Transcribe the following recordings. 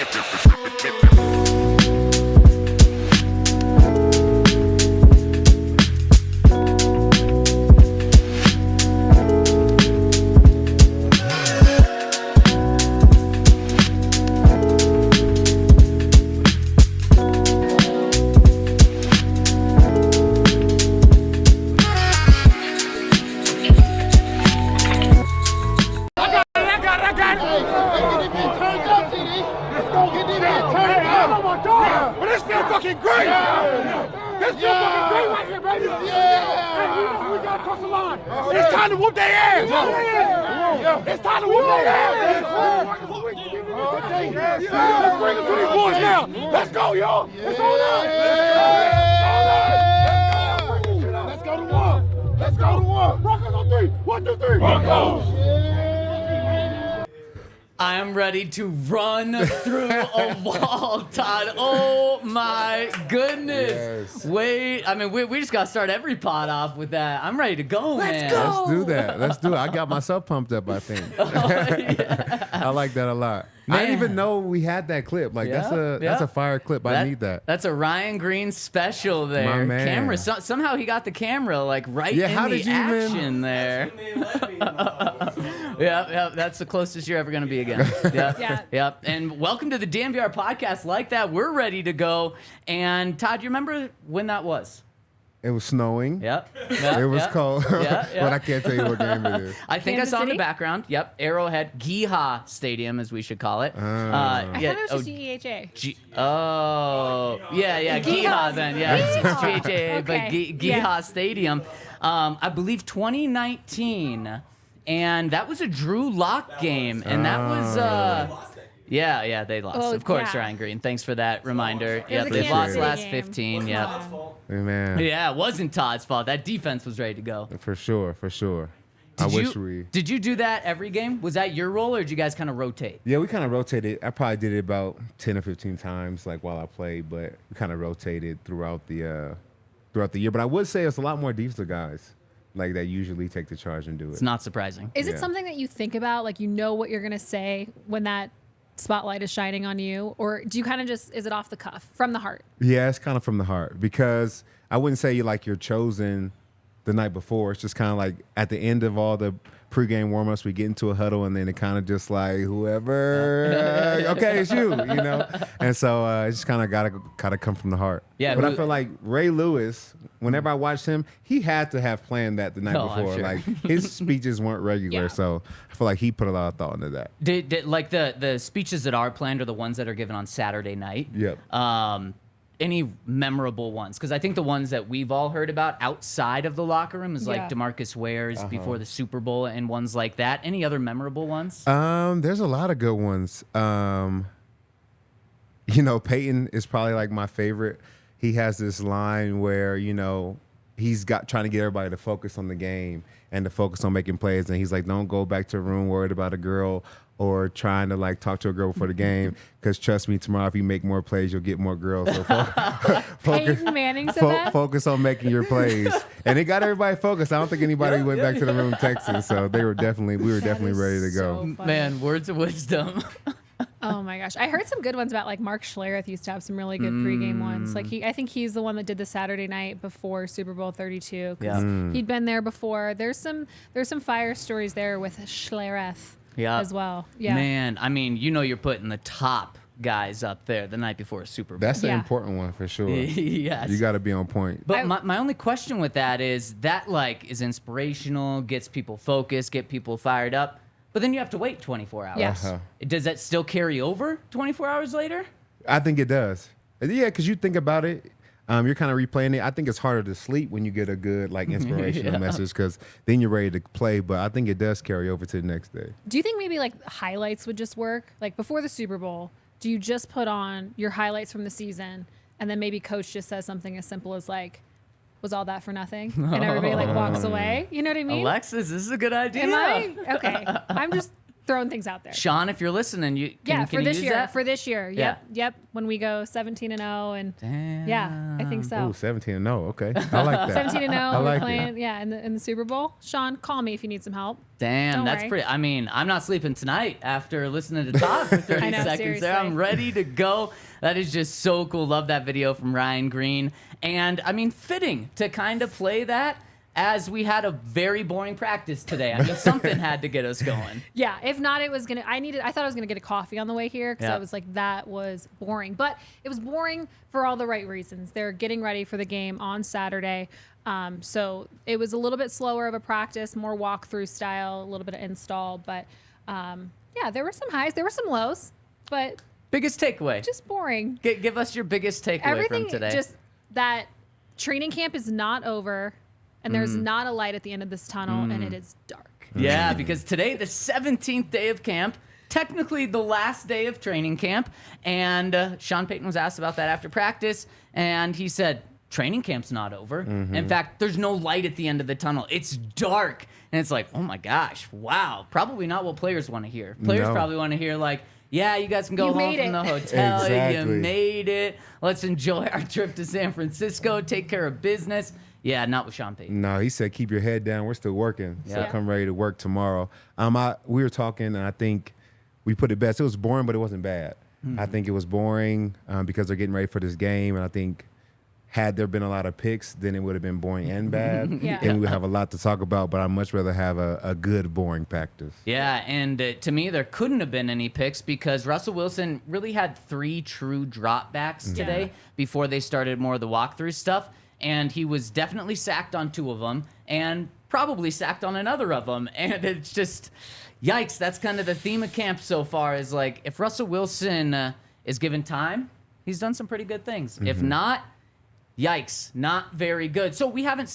It's time to whoop their ass. It's time to whoop their ass. Let's bring it to these boys now. Let's go, y'all. It's all out. Let's go to war. Let's go to war. Broncos on 3. 1, 2, 3. Broncos. I am ready to run through a wall, Todd. Oh my goodness. Yes. Wait, I mean, we just got to start every pod off with that. I'm ready to go, man. Let's do that. Let's do it. I got myself pumped up, I think. I like that a lot. Man. I didn't even know we had that clip. Like, that's a fire clip. I need that. That's a Ryan Green special there. My man. Camera. Somehow he got the camera like right in the action there. Yeah, that's the closest you're ever going to be again. Yeah. And welcome to the DNVR Podcast. Like that, we're ready to go. And Todd, you remember when that was? It was snowing. Yep. It was cold. But I can't tell you what game it is. I think Kansas I saw in City? the background. Yep. Arrowhead Geehaw Stadium, as we should call it. I thought it was just EHA. Yeah. Geehaw then. Yeah. It's GHA, but Okay. Geehaw Stadium. I believe 2019. And that was a Drew Lock game. And that was... Yeah, they lost. Oh, of course, yeah. Ryan Green. Thanks for that reminder. It was a They Kansas lost City last game. 15. Yep. Man. Yeah, it wasn't Todd's fault. That defense was ready to go. For sure. Did you do that every game? Was that your role, or did you guys kind of rotate? Yeah, we kind of rotated. I probably did it about 10 or 15 times, like while I played, but we kind of rotated throughout the year. But I would say it's a lot more defensive guys like that usually take the charge and do it. It's not surprising. Is Yeah. it something that you think about, like you know what you're going to say when that spotlight is shining on you? Or do you kind of just, is it off the cuff, from the heart? Yeah, it's kind of from the heart because I wouldn't say you're chosen the night before. It's just kind of like at the end of all the pregame warm-ups, we get into a huddle and then it kind of just like whoever, okay, it's you know? And so it's just kind of got to come from the heart. Yeah, But I feel like Ray Lewis, whenever I watched him, he had to have planned that the night Oh, I'm before. sure. Like his speeches weren't regular, Yeah. so I feel like he put a lot of thought into that. Did like the speeches that are planned are the ones that are given on Saturday night? Yep. Any memorable ones? Because I think the ones that we've all heard about outside of the locker room is like Yeah. DeMarcus Ware's before the Super Bowl and ones like that. Any other memorable ones? There's a lot of good ones. Peyton is probably like my favorite. He has this line where, he's trying to get everybody to focus on the game and to focus on making plays. And he's like, don't go back to the room worried about a girl or trying to like talk to a girl before the game. Because trust me, tomorrow if you make more plays, you'll get more girls. So Peyton Manning said that? focus on making your plays. And it got everybody focused. I don't think anybody went back to the room texting. So we were definitely ready to go. So funny. Man, words of wisdom. Oh my gosh. I heard some good ones about like Mark Schlereth used to have some really good pregame ones. Like I think he's the one that did the Saturday night before Super Bowl 32. 'Cause Yeah. he'd been there before. There's some fire stories there with Schlereth as well. Yeah. Man, I mean, you're putting the top guys up there the night before a Super Bowl. That's the Yeah. important one for sure. Yes. You got to be on point. But my only question with that is that like is inspirational, gets people focused, get people fired up, but then you have to wait 24 hours. Yes. Does that still carry over 24 hours later? I think it does. Yeah, because you think about it, you're kind of replaying it. I think it's harder to sleep when you get a good like inspirational message because then you're ready to play. But I think it does carry over to the next day. Do you think maybe like highlights would just work? Like before the Super Bowl, do you just put on your highlights from the season and then maybe coach just says something as simple as like, was all that for nothing? And everybody like walks away. You know what I mean? Alexis, this is a good idea. Am I? Okay. I'm just throwing things out there. Sean, if you're listening, can for you this use year. that? For this year. Yep. When we go 17-0 and yeah, I think so. Ooh, 17-0. Okay, I like that. 17-0. I We're like playing. it. Yeah, in the Super Bowl. Sean, call me if you need some help. Damn, Don't that's worry. pretty. I mean, I'm not sleeping tonight after listening to Todd for 30 I know, seconds there. seriously. I'm ready to go. That is just so cool. Love that video from Ryan Green. And I mean, fitting to kind of play that as we had a very boring practice today. I mean, something had to get us going. Yeah, if not, it was gonna. I thought I was gonna get a coffee on the way here because Yeah. I was like, that was boring. But it was boring for all the right reasons. They're getting ready for the game on Saturday, so it was a little bit slower of a practice, more walkthrough style, a little bit of install. But yeah, there were some highs, there were some lows, but Biggest takeaway. just boring. Give us your biggest takeaway Everything from today. just that training camp is not over, and there's not a light at the end of this tunnel, and it is dark. Yeah, because today, the 17th day of camp, technically the last day of training camp, and Sean Payton was asked about that after practice, and he said, training camp's not over. In fact, there's no light at the end of the tunnel. It's dark. And it's like, oh my gosh, wow. Probably not what players want to hear. Players No. probably want to hear like, yeah, you guys can go You home made from it. the hotel. You Exactly. made it. Let's enjoy our trip to San Francisco, take care of business. Yeah, not with Sean Payton. No, he said, keep your head down. We're still working. So Yeah. come ready to work tomorrow. We were talking, and I think we put it best. It was boring, but it wasn't bad. I think it was boring because they're getting ready for this game. And I think had there been a lot of picks, then it would have been boring and bad. Yeah. And we would have a lot to talk about, but I'd much rather have a good, boring practice. Yeah, and to me, there couldn't have been any picks because Russell Wilson really had 3 true dropbacks today Yeah. before they started more of the walkthrough stuff. And he was definitely sacked on 2 of them and probably sacked on another of them. And it's just, yikes, that's kind of the theme of camp so far is like, if Russell Wilson is given time, he's done some pretty good things. If not, yikes, not very good. So we didn't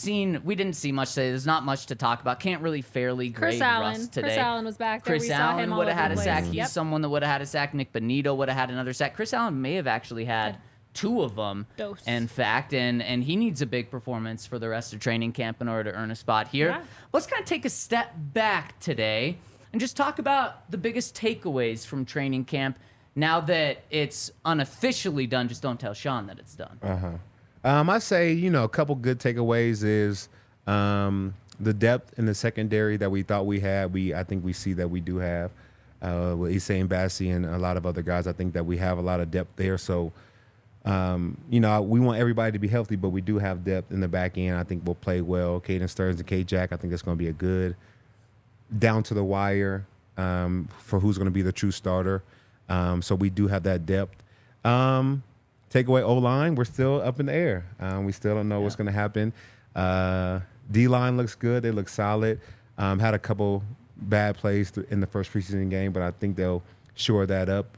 see much today. There's not much to talk about. Can't really fairly grade Chris Allen. Russ today. Chris Allen was back there. Chris We saw Allen him all would have over had a the sack. place. He's Yep. someone that would have had a sack. Nick Bonito would have had another sack. Chris Allen may have actually had 2 of them, Dose. in fact, and he needs a big performance for the rest of training camp in order to earn a spot here. Yeah. Let's kind of take a step back today and just talk about the biggest takeaways from training camp now that it's unofficially done. Just don't tell Sean that it's done. I say, a couple good takeaways is the depth in the secondary that we thought we had. I think we see that we do have. With Issei Bassi and a lot of other guys, I think that we have a lot of depth there. So, we want everybody to be healthy, but we do have depth in the back end. I think we'll play well. Caden Stearns and K-Jack, I think that's going to be a good down to the wire for who's going to be the true starter. So we do have that depth. Takeaway O-line, we're still up in the air. We still don't know what's going to happen. D-line looks good. They look solid. Had a couple bad plays in the first preseason game, but I think they'll shore that up.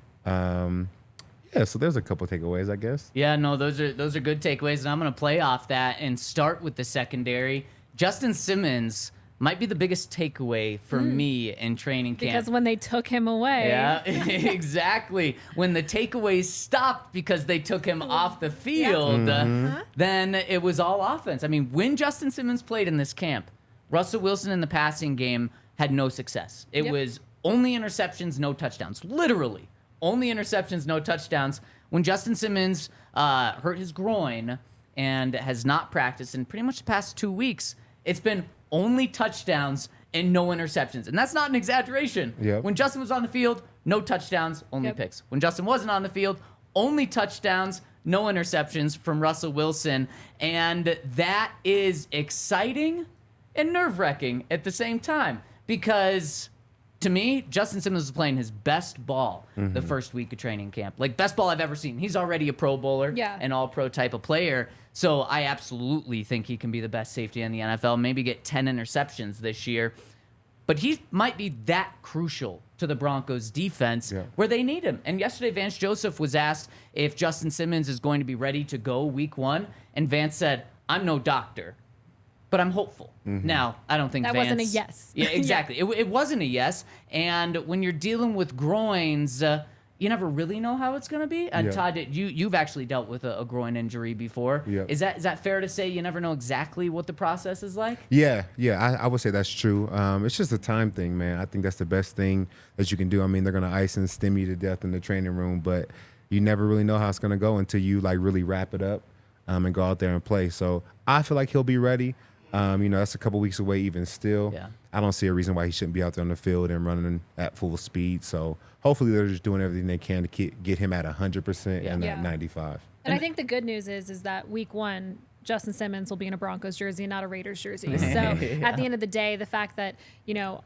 So there's a couple takeaways, I guess. Yeah, no, those are good takeaways, and I'm going to play off that and start with the secondary. Justin Simmons might be the biggest takeaway for me in training camp. Because when they took him away. Yeah, exactly. When the takeaways stopped because they took him off the field, then it was all offense. I mean, when Justin Simmons played in this camp, Russell Wilson in the passing game had no success. It was only interceptions, no touchdowns. Literally, only interceptions, no touchdowns. When Justin Simmons hurt his groin and has not practiced in pretty much the past 2 weeks, it's been only touchdowns and no interceptions. And that's not an exaggeration. Yep. When Justin was on the field, no touchdowns, only picks. When Justin wasn't on the field, only touchdowns, no interceptions from Russell Wilson. And that is exciting and nerve-wracking at the same time. Because to me, Justin Simmons was playing his best ball the first week of training camp. Like, best ball I've ever seen. He's already a Pro Bowler, an all-pro type of player. So I absolutely think he can be the best safety in the NFL, maybe get 10 interceptions this year. But he might be that crucial to the Broncos defense where they need him. And yesterday, Vance Joseph was asked if Justin Simmons is going to be ready to go week 1. And Vance said, I'm no doctor, but I'm hopeful. Now, I don't think That Vance... wasn't a yes. Yeah, exactly. It wasn't a yes. And when you're dealing with groins, you never really know how it's going to be. And Yeah. Todd, you've actually dealt with a groin injury before. Yeah. Is that fair to say? You never know exactly what the process is like? Yeah, I would say that's true. It's just a time thing, man. I think that's the best thing that you can do. I mean, they're going to ice and stim you to death in the training room, but you never really know how it's going to go until you like really wrap it up and go out there and play. So I feel like he'll be ready. That's a couple weeks away even still. Yeah. I don't see a reason why he shouldn't be out there on the field and running at full speed. So hopefully they're just doing everything they can to get him at 100% and Yeah. at 95. And I think the good news is that week 1, Justin Simmons will be in a Broncos jersey and not a Raiders jersey. So at the end of the day, the fact that,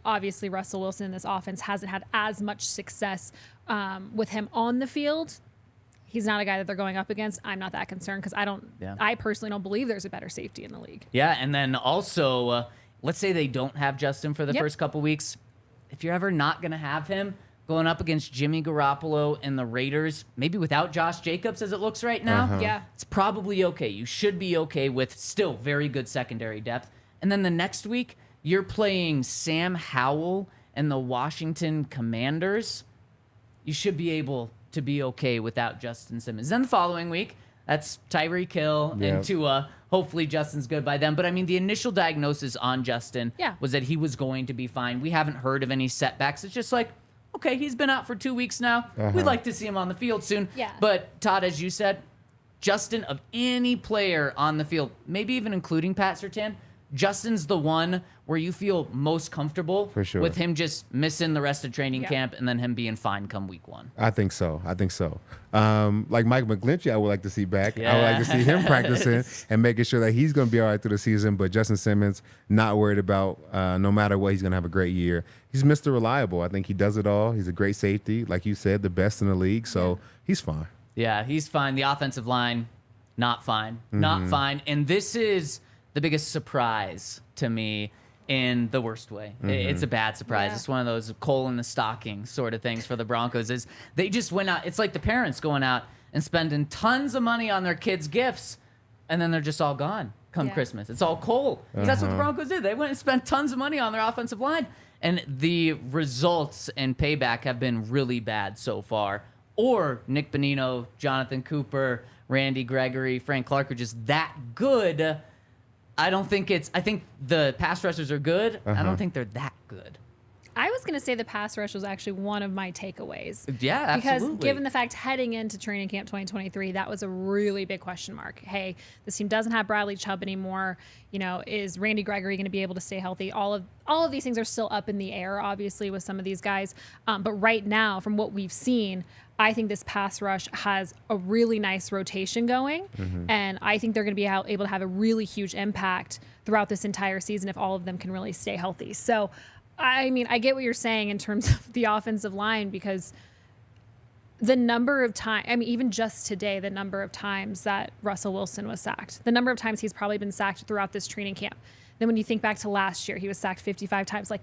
obviously Russell Wilson in this offense hasn't had as much success with him on the field, he's not a guy that they're going up against. I'm not that concerned because I personally don't believe there's a better safety in the league. Yeah, and then also, let's say they don't have Justin for the first couple weeks. If you're ever not going to have him going up against Jimmy Garoppolo and the Raiders, maybe without Josh Jacobs as it looks right now, Yeah. it's probably okay. You should be okay with still very good secondary depth. And then the next week, you're playing Sam Howell and the Washington Commanders. You should be able to be okay without Justin Simmons. Then the following week, that's Tyreek Hill and Tua. Hopefully Justin's good by then. But I mean, the initial diagnosis on Justin was that he was going to be fine. We haven't heard of any setbacks. It's just like, okay, he's been out for 2 weeks now. We'd like to see him on the field soon. Yeah. But Todd, as you said, Justin, of any player on the field, maybe even including Pat Surtain, Justin's the one where you feel most comfortable For sure. with him just missing the rest of training camp and then him being fine come week 1. I think so. Like Mike McGlinchey, I would like to see back. I would like to see him practicing and making sure that he's going to be all right through the season. But Justin Simmons, not worried about no matter what, he's going to have a great year. He's Mr. Reliable. I think he does it all. He's a great safety. Like you said, the best in the league. So he's fine. Yeah, he's fine. The offensive line, not fine. Not fine. And this is the biggest surprise to me in the worst way. It's a bad surprise. Yeah. It's one of those coal in the stocking sort of things for the Broncos. Is they just went out. It's like the parents going out and spending tons of money on their kids' gifts, and then they're just all gone come Christmas. It's all coal. 'Cause that's what the Broncos did. They went and spent tons of money on their offensive line, and the results and payback have been really bad so far. Or Nick Bonino, Jonathan Cooper, Randy Gregory, Frank Clark are just that good. I think the pass rushers are good. I don't think they're that good. I was going to say the pass rush was actually one of my takeaways. Yeah, absolutely. Because given the fact heading into training camp 2023, that was a really big question mark. Hey, this team doesn't have Bradley Chubb anymore. Is Randy Gregory going to be able to stay healthy? All of these things are still up in the air, obviously, with some of these guys. But right now, from what we've seen, I think this pass rush has a really nice rotation going. And I think they're going to be able to have a really huge impact throughout this entire season if all of them can really stay healthy. So, I mean, I get what you're saying in terms of the offensive line, because the number of times, even just today, the number of times that Russell Wilson was sacked, the number of times he's probably been sacked throughout this training camp. Then when you think back to last year, he was sacked 55 times. Like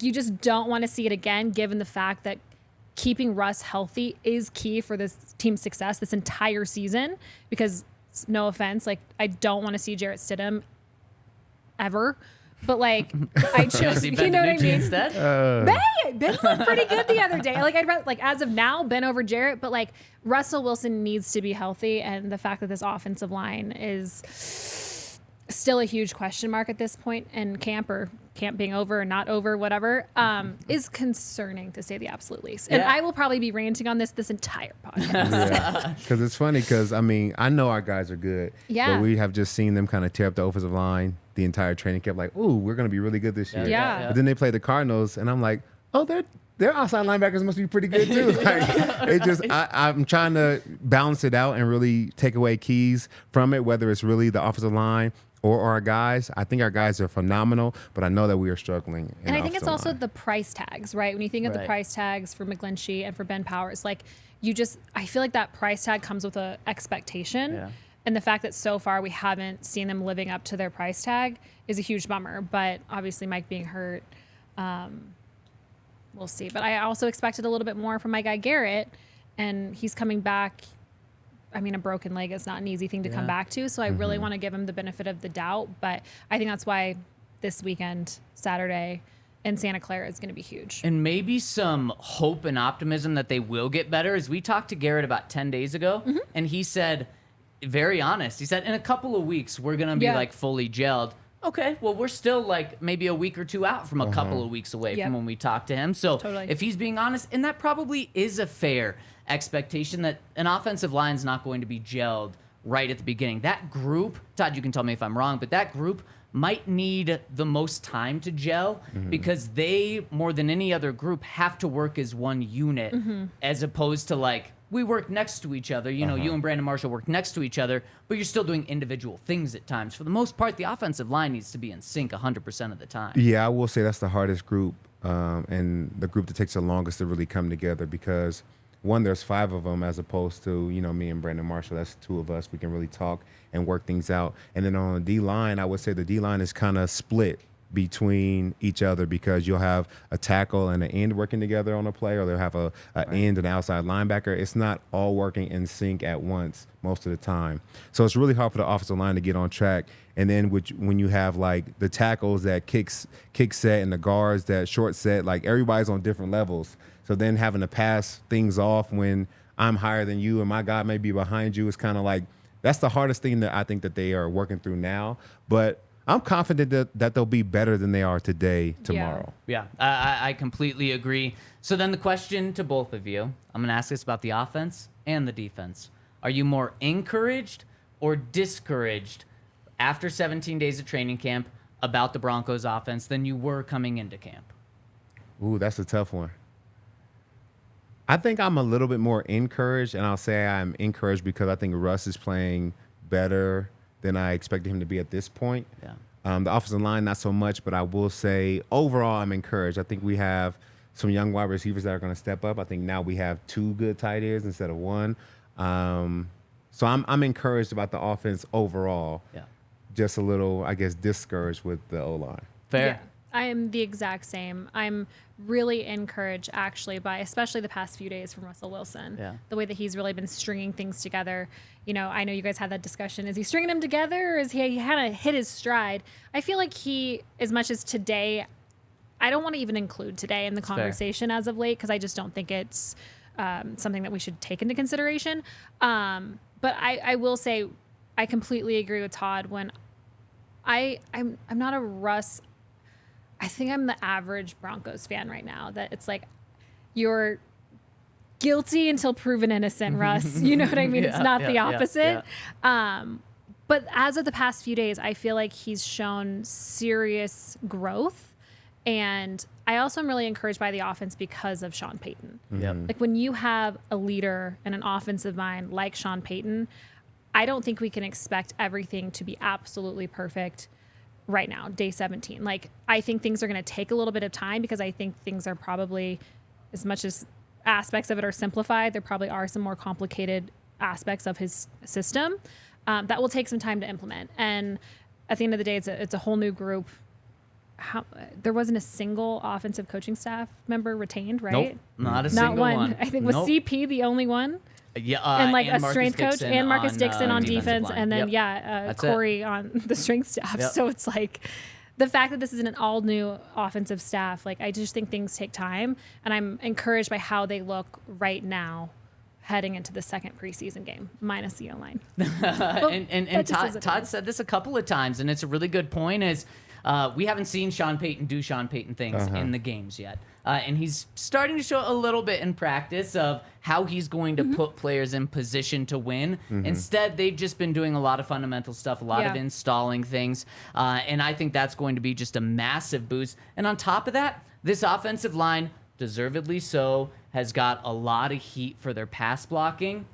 you just don't want to see it again, given the fact that keeping Russ healthy is key for this team's success this entire season, because no offense, I don't want to see Jarrett Stidham ever. But I chose, you know what I mean? Instead? Ben looked pretty good the other day. I'd rather, as of now, Ben over Jarrett. But Russell Wilson needs to be healthy, and the fact that this offensive line is still a huge question mark at this point, and camp being over or not over, whatever, is concerning to say the absolute least. And I will probably be ranting on this entire podcast. Because it's funny because, I know our guys are good. Yeah. But we have just seen them kind of tear up the offensive line the entire training camp. Ooh, we're going to be really good this year. Yeah. But then they play the Cardinals, and I'm like, oh, their outside linebackers must be pretty good too. I'm trying to balance it out and really take away keys from it, whether it's really the offensive line or our guys. I think our guys are phenomenal, but I know that we are struggling. And I think it's also the price tags, right? When you think of the price tags for McGlinchey and for Ben Powers, I feel like that price tag comes with an expectation. Yeah. And the fact that so far we haven't seen them living up to their price tag is a huge bummer. But obviously Mike being hurt, we'll see. But I also expected a little bit more from my guy Garrett, and he's coming back. A broken leg is not an easy thing to come back to. So I really want to give him the benefit of the doubt. But I think that's why this weekend, Saturday, in Santa Clara is going to be huge. And maybe some hope and optimism that they will get better. As we talked to Garrett about 10 days ago, and he said, very honest, he said, in a couple of weeks, we're going to be like fully gelled. Okay, well, we're still like maybe a week or two out from a couple of weeks away from when we talked to him. So if he's being honest, and that probably is a fair expectation that an offensive line's not going to be gelled right at the beginning. That group, Todd, you can tell me if I'm wrong, but that group might need the most time to gel because they, more than any other group, have to work as one unit as opposed to like, we work next to each other. You know, you and Brandon Marshall work next to each other, but you're still doing individual things at times. For the most part, the offensive line needs to be in sync 100% of the time. Yeah, I will say that's the hardest group and the group that takes the longest to really come together because, one, there's 5 of them as opposed to, you know, me and Brandon Marshall. That's 2 of us. We can really talk and work things out. And then on the D-line, I would say the D-line is kind of split between each other because you'll have a tackle and an end working together on a play, or they'll have an end and outside linebacker. It's not all working in sync at once most of the time. So it's really hard for the offensive line to get on track. And then when you have like the tackles that kick set and the guards that short set, like everybody's on different levels. So then having to pass things off when I'm higher than you and my guy may be behind you is kind of like, that's the hardest thing that I think that they are working through now. But I'm confident that they'll be better than they are today, tomorrow. Yeah, I completely agree. So then the question to both of you, I'm going to ask this about the offense and the defense. Are you more encouraged or discouraged after 17 days of training camp about the Broncos offense than you were coming into camp? Ooh, that's a tough one. I think I'm a little bit more encouraged, and I'll say I'm encouraged because I think Russ is playing better than I expected him to be at this point. Yeah. The offensive line, not so much, but I will say overall I'm encouraged. I think we have some young wide receivers that are going to step up. I think now we have 2 good tight ends instead of 1. So I'm encouraged about the offense overall. Yeah. Just a little, I guess, discouraged with the O-line. Fair. Yeah, I am the exact same. I'm really encouraged actually by especially the past few days from Russell Wilson. Yeah. The way that he's really been stringing things together. You know, I know you guys had that discussion. Is he stringing them together or is he kind of hit his stride? I feel like he, as much as today, I don't want to even include today in the conversation as of late because I just don't think it's something that we should take into consideration. But I will say I completely agree with Todd when I'm not a Russ. I think I'm the average Broncos fan right now. That it's like you're guilty until proven innocent, Russ. You know what I mean? It's not the opposite. But as of the past few days, I feel like he's shown serious growth. And I also am really encouraged by the offense because of Sean Payton. Like when you have a leader and an offensive mind like Sean Payton, I don't think we can expect everything to be absolutely perfect right now, day 17. Like, I think things are going to take a little bit of time because I think things are probably, as much as aspects of it are simplified, there probably are some more complicated aspects of his system that will take some time to implement. And at the end of the day, it's a whole new group. There wasn't a single offensive coaching staff member retained, right? Nope, not a single one. I think was CP the only one? Yeah, and like and a strength coach and Marcus Dixon on defense, and then Corey on the strength staff. So it's like the fact that this is an all new offensive staff. Like I just think things take time, and I'm encouraged by how they look right now, heading into the second preseason game, minus the O-line. and Todd said this a couple of times, and it's a really good point. Is we haven't seen Sean Payton do Sean Payton things in the games yet. And he's starting to show a little bit in practice of how he's going to put players in position to win. Instead, they've just been doing a lot of fundamental stuff, a lot of installing things. And I think that's going to be just a massive boost. And on top of that, this offensive line, deservedly so, has got a lot of heat for their pass blocking.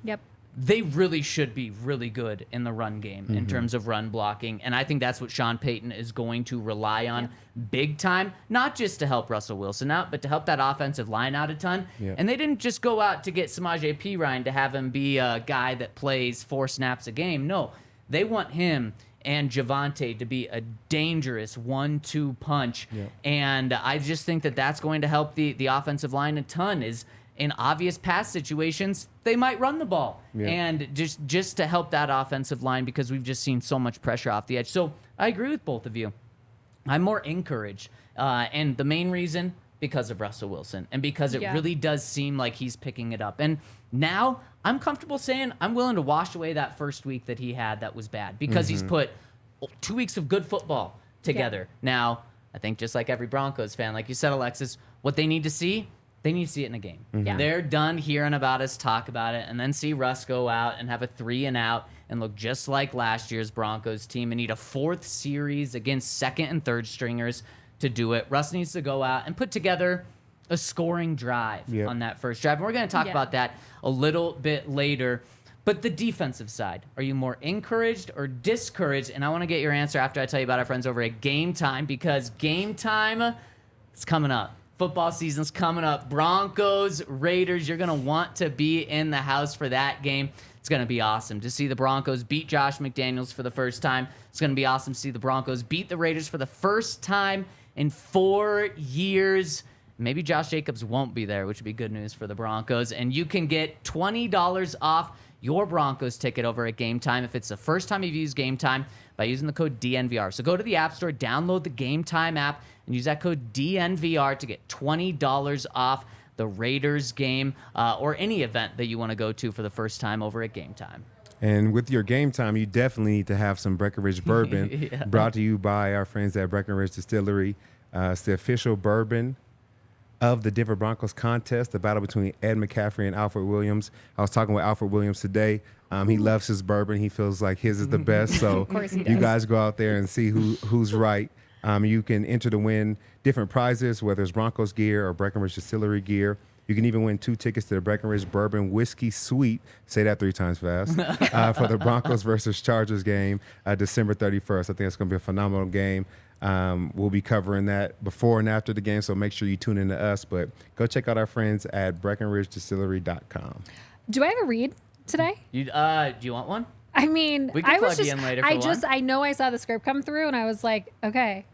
They really should be really good in the run game in terms of run blocking. And I think that's what Sean Payton is going to rely on big time, not just to help Russell Wilson out, but to help that offensive line out a ton. And they didn't just go out to get Samaje Perine to have him be a guy that plays 4 snaps a game. No, they want him and Javonte to be a dangerous 1-2 punch. And I just think that that's going to help the offensive line a ton. Is in obvious pass situations, they might run the ball. And just to help that offensive line because we've just seen so much pressure off the edge. So I agree with both of you. I'm more encouraged And the main reason, because of Russell Wilson and because it really does seem like he's picking it up. And now I'm comfortable saying I'm willing to wash away that first week that he had that was bad because he's put 2 weeks of good football together. Now, I think just like every Broncos fan, like you said, Alexis, what they need to see it in a game. They're done hearing about us talk about it and then see Russ go out and have a 3-and-out and look just like last year's Broncos team and need a fourth series against second and third stringers to do it. Russ needs to go out and put together a scoring drive on that first drive. And we're going to talk about that a little bit later. But the defensive side, are you more encouraged or discouraged? And I want to get your answer after I tell you about our friends over at Game Time, because Game Time is coming up. Football season's coming up. Broncos, Raiders, you're going to want to be in the house for that game. It's going to be awesome to see the Broncos beat Josh McDaniels for the first time. It's going to be awesome to see the Broncos beat the Raiders for the first time in 4 years. Maybe Josh Jacobs won't be there, which would be good news for the Broncos. And you can get $20 off your Broncos ticket over at Game Time if it's the first time you've used Game Time by using the code DNVR. So go to the App Store, download the Game Time app, and use that code DNVR to get $20 off the Raiders game or any event that you want to go to for the first time over at Game Time. And with your Game Time, you definitely need to have some Breckenridge bourbon brought to you by our friends at Breckenridge Distillery. It's the official bourbon of the Denver Broncos contest, the battle between Ed McCaffrey and Alfred Williams. I was talking with Alfred Williams today. He loves his bourbon. He feels like his is the best. So Of course he you does. guys go out there and see who's right. You can enter to win different prizes, whether it's Broncos gear or Breckenridge Distillery gear. You can even win 2 tickets to the Breckenridge Bourbon Whiskey Suite. Say that 3 times fast. For the Broncos versus Chargers game, December 31st. I think it's going to be a phenomenal game. We'll be covering that before and after the game, so make sure you tune in to us. But go check out our friends at BreckenridgeDistillery.com. Do I have a read today? Do you want one? I mean, We can I was plug you just, in later for I know I saw the script come through and I was like, okay,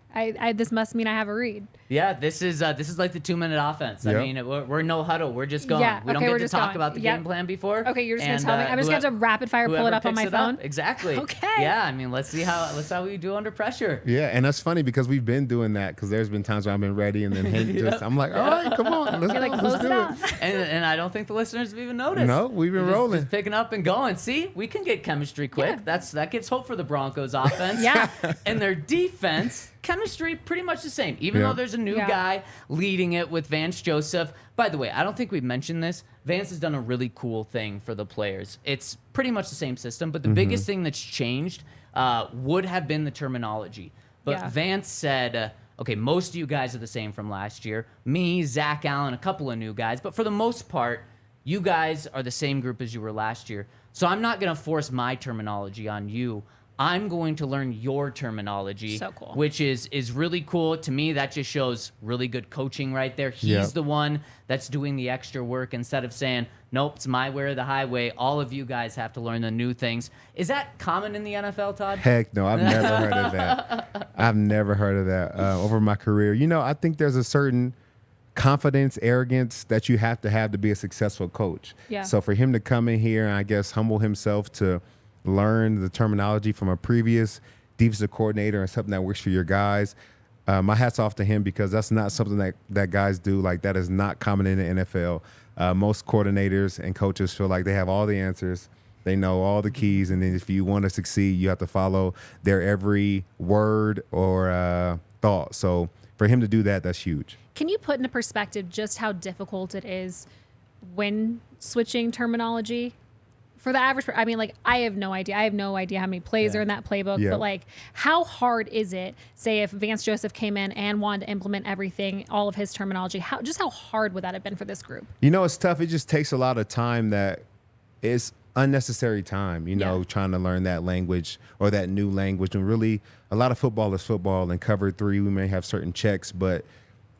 this must mean I have a read. Yeah, this is like the 2-minute offense. Yep. I mean, we're no huddle. We're just going. Yeah, We don't okay, get we're to just talk going. about the Yep. game plan before. Okay, you're just going And, to tell me. I'm just going to rapid fire pull it whoever up on my picks it phone. up, exactly. Okay. Yeah, I mean, let's see how we do under pressure. Yeah, and that's funny because we've been doing that because there's been times where I've been ready and then I'm like, all right, come on, let's, You're like, let's close do it out. And I don't think the listeners have even noticed. No, we've been Just rolling. picking up and going. See, we can get chemistry quick. Yeah. That gives hope for the Broncos offense. Yeah. And their defense, chemistry pretty much the same. Even Yeah. though there's a new guy leading it with Vance Joseph. By the way, I don't think we've mentioned this. Vance has done a really cool thing for the players. It's pretty much the same system, but the biggest thing that's changed would have been the terminology. But Vance said, okay, most of you guys are the same from last year. Me, Zach Allen, a couple of new guys. But for the most part, you guys are the same group as you were last year. So I'm not going to force my terminology on you. I'm going to learn your terminology, So cool. which is really cool. To me, that just shows really good coaching right there. He's the one that's doing the extra work instead of saying, nope, it's my way or the highway. All of you guys have to learn the new things. Is that common in the NFL, Todd? Heck no, I've never heard of that. I've never heard of that over my career. You know, I think there's a certain confidence, arrogance that you have to be a successful coach. Yeah. So for him to come in here and I guess humble himself to learn the terminology from a previous defensive coordinator and something that works for your guys, my hat's off to him because that's not something that guys do. Like, that is not common in the NFL. Most coordinators and coaches feel like they have all the answers. They know all the keys, and then if you want to succeed, you have to follow their every word or thought. So for him to do that, that's huge. Can you put into perspective just how difficult it is when switching terminology? For the average, I mean, like, I have no idea. I have no idea how many plays are in that playbook. Yeah. But, like, how hard is it, say, if Vance Joseph came in and wanted to implement everything, all of his terminology, how hard would that have been for this group? You know, it's tough. It just takes a lot of time that is unnecessary time, you know, trying to learn that language or that new language. And really, a lot of football is football. And cover 3, we may have certain checks, but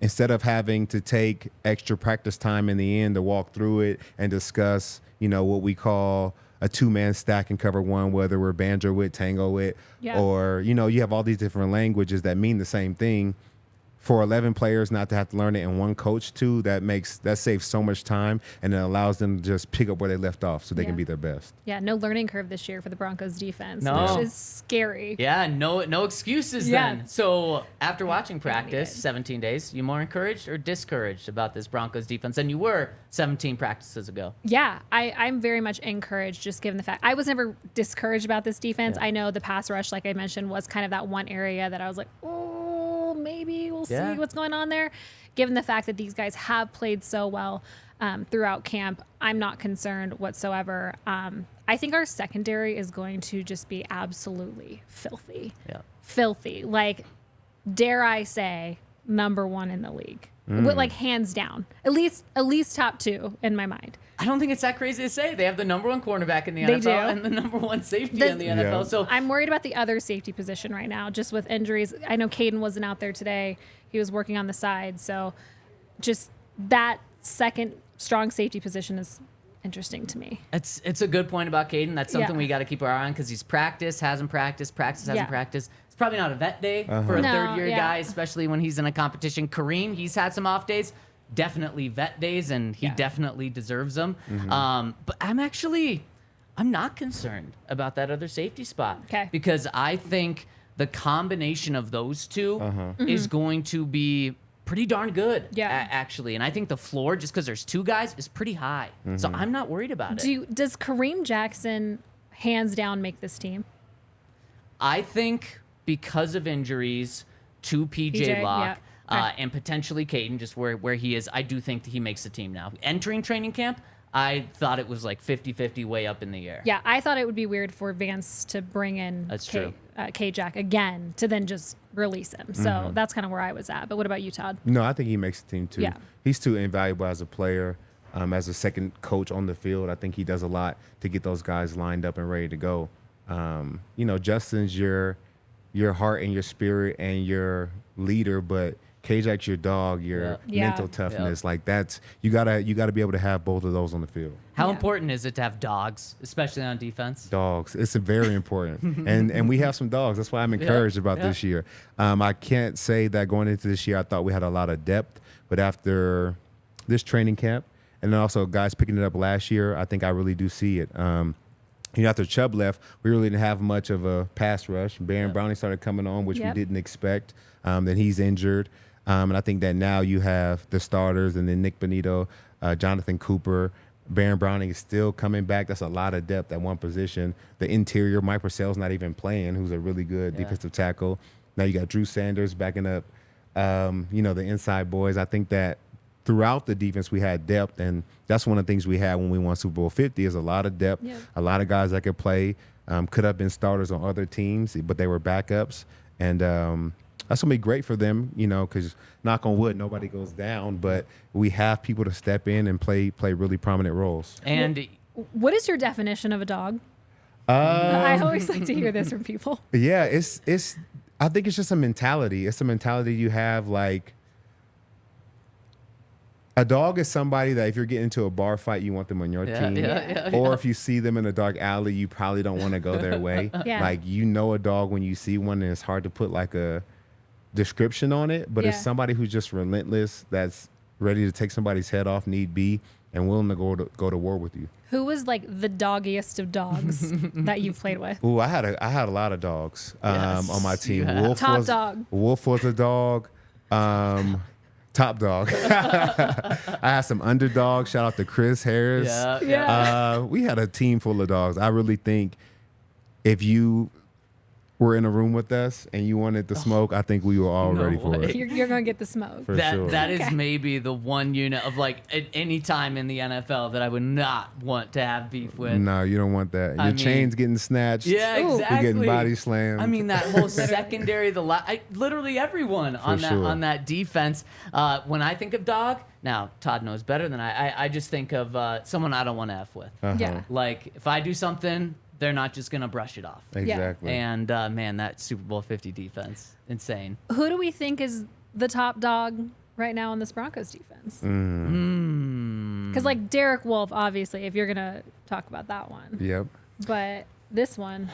instead of having to take extra practice time in the end to walk through it and discuss, you know, what we call a 2-man stack in cover 1, whether we're banjo with, tango with, or, you know, you have all these different languages that mean the same thing. for 11 players not to have to learn it and one coach too, that saves so much time, and it allows them to just pick up where they left off so they can be their best. Yeah, no learning curve this year for the Broncos defense, No. which is scary. Yeah, no excuses then. So after watching practice, 17 days, you more encouraged or discouraged about this Broncos defense than you were 17 practices ago? Yeah, I'm very much encouraged, just given the fact I was never discouraged about this defense. I know the pass rush, like I mentioned, was kind of that one area that I was like, oh, maybe we'll see what's going on there. Given the fact that these guys have played so well throughout camp, I'm not concerned whatsoever. I think our secondary is going to just be absolutely filthy. Yeah. Filthy. Like, dare I say, number one in the league. Like, hands down. At least top two in my mind. I don't think it's that crazy to say. They have the number one cornerback in the They NFL do. and the number one safety in the NFL. Yeah. So I'm worried about the other safety position right now, just with injuries. I know Caden wasn't out there today. He was working on the side. So just that second strong safety position is interesting to me. it's a good point about Caden. That's something we got to keep our eye on because he's hasn't practiced. It's probably not a vet day for a third-year guy, especially when he's in a competition. Kareem, he's had some off days. Definitely vet days, and he definitely deserves them. But I'm not concerned about that other safety spot. Okay. Because I think the combination of those two is going to be pretty darn good, actually. And I think the floor, just because there's two guys, is pretty high. So I'm not worried about it. Does Kareem Jackson hands down make this team? I think because of injuries to PJ Locke, and potentially Caden, just where he is, I do think that he makes the team now. Entering training camp, I thought it was like 50-50 way up in the air. Yeah, I thought it would be weird for Vance to bring in K-Jack again to then just release him. So that's kind of where I was at. But what about you, Todd? No, I think he makes the team too. Yeah. He's too invaluable as a player, as a second coach on the field. I think he does a lot to get those guys lined up and ready to go. Justin's your heart and your spirit and your leader, but K-Jack's your dog, your mental toughness. Like you gotta be able to have both of those on the field. How important is it to have dogs, especially on defense? Dogs. It's very important. and we have some dogs. That's why I'm encouraged about this year. I can't say that going into this year I thought we had a lot of depth, but after this training camp and then also guys picking it up last year, I think I really do see it. After Chubb left, we really didn't have much of a pass rush. Baron Browning started coming on, which we didn't expect. Then he's injured. And I think that now you have the starters and then Nick Bonito, Jonathan Cooper. Baron Browning is still coming back. That's a lot of depth at one position. The interior, Mike Purcell's not even playing, who's a really good defensive tackle. Now you got Drew Sanders backing up, the inside boys. I think that throughout the defense we had depth, and that's one of the things we had when we won Super Bowl 50 is a lot of depth, a lot of guys that could play, could have been starters on other teams, but they were backups. And that's going to be great for them, because knock on wood, nobody goes down, but we have people to step in and play really prominent roles. And what is your definition of a dog? I always like to hear this from people. Yeah, I think it's just a mentality. It's a mentality you have, like, a dog is somebody that if you're getting into a bar fight, you want them on your team. Or if you see them in a dark alley, you probably don't want to go their way. Like, a dog when you see one, and it's hard to put like a description on it, but it's somebody who's just relentless, that's ready to take somebody's head off need be, and willing to go to war with you. Who was like the doggiest of dogs that you've played with? Ooh, I had a lot of dogs on my team. Dog. Wolf was a dog. Top dog. I had some underdogs. Shout out to Chris Harris. We had a team full of dogs. I really think if you were in a room with us and you wanted to smoke, I think we were all ready for it. You're going to get the smoke. For sure. That is maybe the one unit of, like, at any time in the NFL that I would not want to have beef with. No, you don't want that. Your chain's getting snatched. Yeah, exactly. You're getting body slammed. I mean, that whole secondary, literally everyone on that defense. When I think of dog, now Todd knows better than I just think of someone I don't want to F with. Like, if I do something, they're not just going to brush it off. Exactly. And, man, that Super Bowl 50 defense, insane. Who do we think is the top dog right now on this Broncos defense? Because, like, Derek Wolfe, obviously, if you're going to talk about that one. Yep. But this one.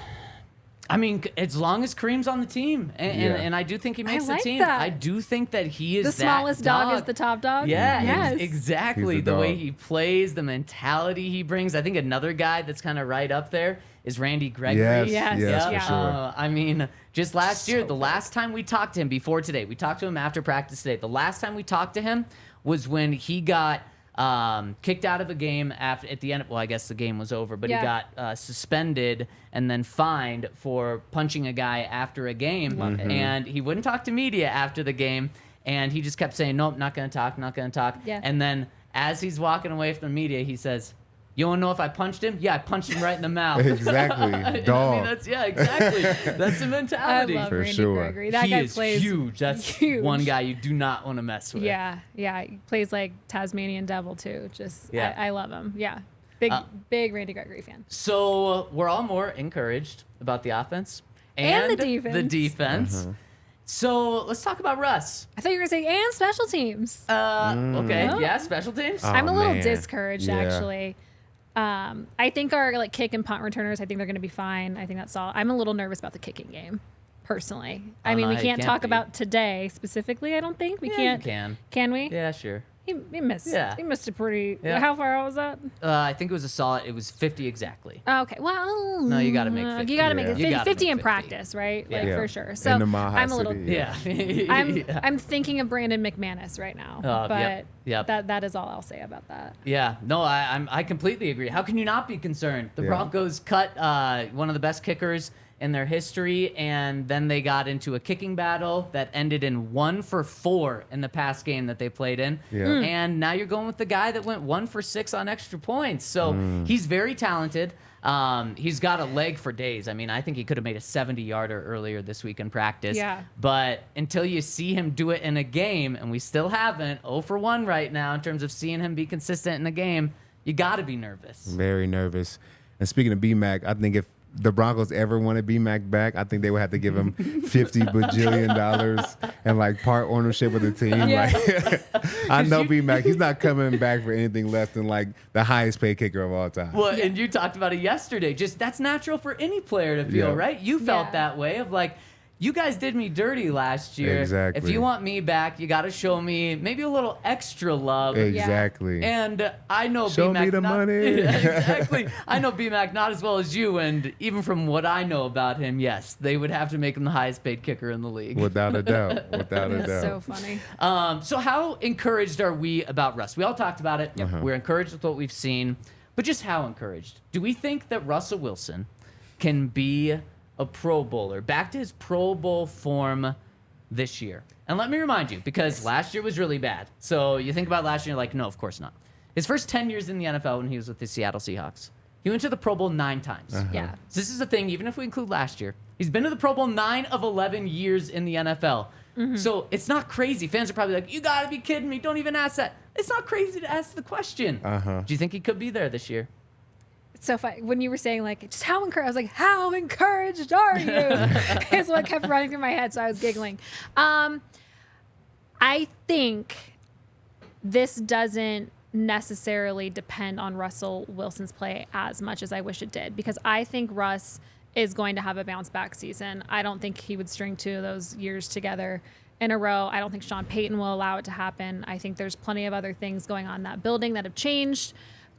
I mean, as long as Kareem's on the team, and I do think he makes like the team. that. I do think that he is The smallest that dog is the top dog. Yeah, Yes. exactly. He's the The way dog. he plays, the mentality he brings. I think another guy that's kind of right up there is Randy Gregory. Yes, Yes, for yeah. sure. I mean, just last year, the last time we talked to him before today, we talked to him after practice today. The last time we talked to him was when he got kicked out of a game at the end. Well, I guess the game was over, but he got suspended and then fined for punching a guy after a game. And he wouldn't talk to media after the game. And he just kept saying, nope, not going to talk, not going to talk. Yeah. And then as he's walking away from the media, he says, you want to know if I punched him? Yeah, I punched him right in the mouth. Exactly. I Dog. mean, exactly. That's the I mentality. love For Randy sure. Gregory. That He guy is plays huge. That's huge. one guy you do not want to mess with. Yeah, he plays like Tasmanian Devil too. Just Yeah. I love him. Yeah, big Randy Gregory fan. So we're all more encouraged about the offense And the defense. The defense. So let's talk about Russ. I thought you were gonna say and special teams. Okay, Oh. yeah, special teams. I'm a little man. discouraged Yeah. actually. I think our kick and punt returners, I think they're going to be fine. I think that's all. I'm a little nervous about the kicking game, personally. I mean, no, we you can't can't talk be. about today specifically. I don't think we Yeah, can't. you can. Can we? Yeah, sure. He missed. Yeah. He missed a pretty. Yeah. How far out was that? I think it was a solid. It was 50 exactly. Oh, okay. Well, No, you gotta make 50. You got to make Yeah. it You 50, gotta 50 make in 50. practice, right? Yeah. Like Yeah. for sure. So In the Mile High I'm a little. City, Yeah. Yeah. I'm thinking of Brandon McManus right now, Oh, but yep. that is all I'll say about that. Yeah, no, I completely agree. How can you not be concerned? The Yeah. Broncos cut one of the best kickers in their history, and then they got into a kicking battle that ended in 1 for 4 in the past game that they played in. Yeah. And now you're going with the guy that went 1 for 6 on extra points. So he's very talented. He's got a leg for days. I mean, I think he could have made a 70-yarder earlier this week in practice. Yeah. But until you see him do it in a game, and we still haven't, 0 for 1 right now in terms of seeing him be consistent in a game, you got to be nervous. Very nervous. And speaking of B-Mac, I think if the Broncos ever wanted B-Mac back, I think they would have to give him $50 bajillion and like part ownership of the team. Yeah. Like, I know B-Mac, he's not coming back for anything less than like the highest paid kicker of all time. Well, and you talked about it yesterday. Just that's natural for any player to feel, Yeah. right? You felt Yeah. that way of like, you guys did me dirty last year. Exactly. If you want me back, you got to show me maybe a little extra love. Exactly. And I know Show B-Mac me the not, money. Yeah, exactly. I know B-Mac not as well as you, and even from what I know about him, yes, they would have to make him the highest paid kicker in the league. Without a doubt. Without a That's doubt. so funny. So how encouraged are we about Russ? We all talked about it. We're encouraged with what we've seen, but just how encouraged? Do we think that Russell Wilson can be a Pro Bowler, back to his Pro Bowl form this year? And let me remind you, because last year was really bad. So you think about last year, you're like, no, of course not. His first 10 years in the NFL when he was with the Seattle Seahawks, he went to the Pro Bowl 9 times. Yeah. So this is the thing, even if we include last year, he's been to the Pro Bowl 9 of 11 years in the NFL. So it's not crazy. Fans are probably like, you got to be kidding me. Don't even ask that. It's not crazy to ask the question. Do you think he could be there this year? It's so funny when you were saying like just how encouraged. I was like, how encouraged are you? Is what kept running through my head, so I was giggling. I think this doesn't necessarily depend on Russell Wilson's play as much as I wish it did, because I think Russ is going to have a bounce back season. I don't think he would string 2 of those years together in a row. I don't think Sean Payton will allow it to happen. I think there's plenty of other things going on in that building that have changed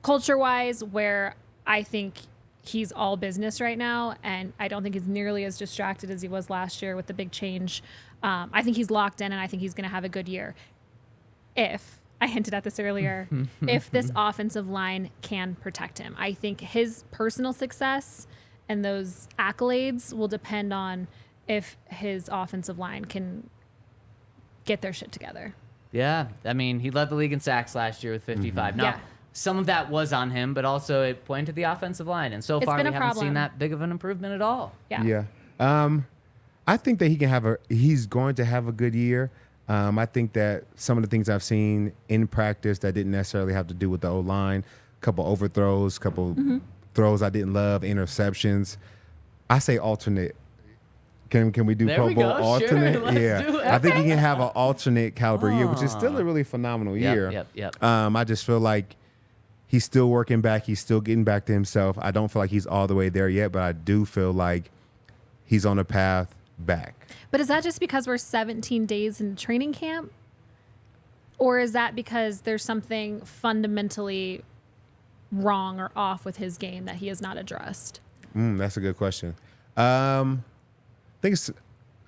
culture-wise, where I think he's all business right now, and I don't think he's nearly as distracted as he was last year with the big change. I think he's locked in, and I think he's going to have a good year. If, I hinted at this earlier, if this offensive line can protect him. I think his personal success and those accolades will depend on if his offensive line can get their shit together. Yeah. I mean, he led the league in sacks last year with 55. Now, Yeah. some of that was on him, but also it pointed to the offensive line. And so It's far, we been a haven't seen problem. that big of an improvement at all. Yeah. I think that he's going to have a good year. I think that some of the things I've seen in practice that didn't necessarily have to do with the O-line, a couple overthrows, couple throws I didn't love, interceptions. I say alternate. Can we do There Pro we Bowl go. Sure, alternate? let's Yeah. do it. I think he can have an alternate caliber year, which is still a really phenomenal year. Yep. I just feel like he's still working back. He's still getting back to himself. I don't feel like he's all the way there yet, but I do feel like he's on a path back. But is that just because we're 17 days in training camp? Or is that because there's something fundamentally wrong or off with his game that he has not addressed? That's a good question. I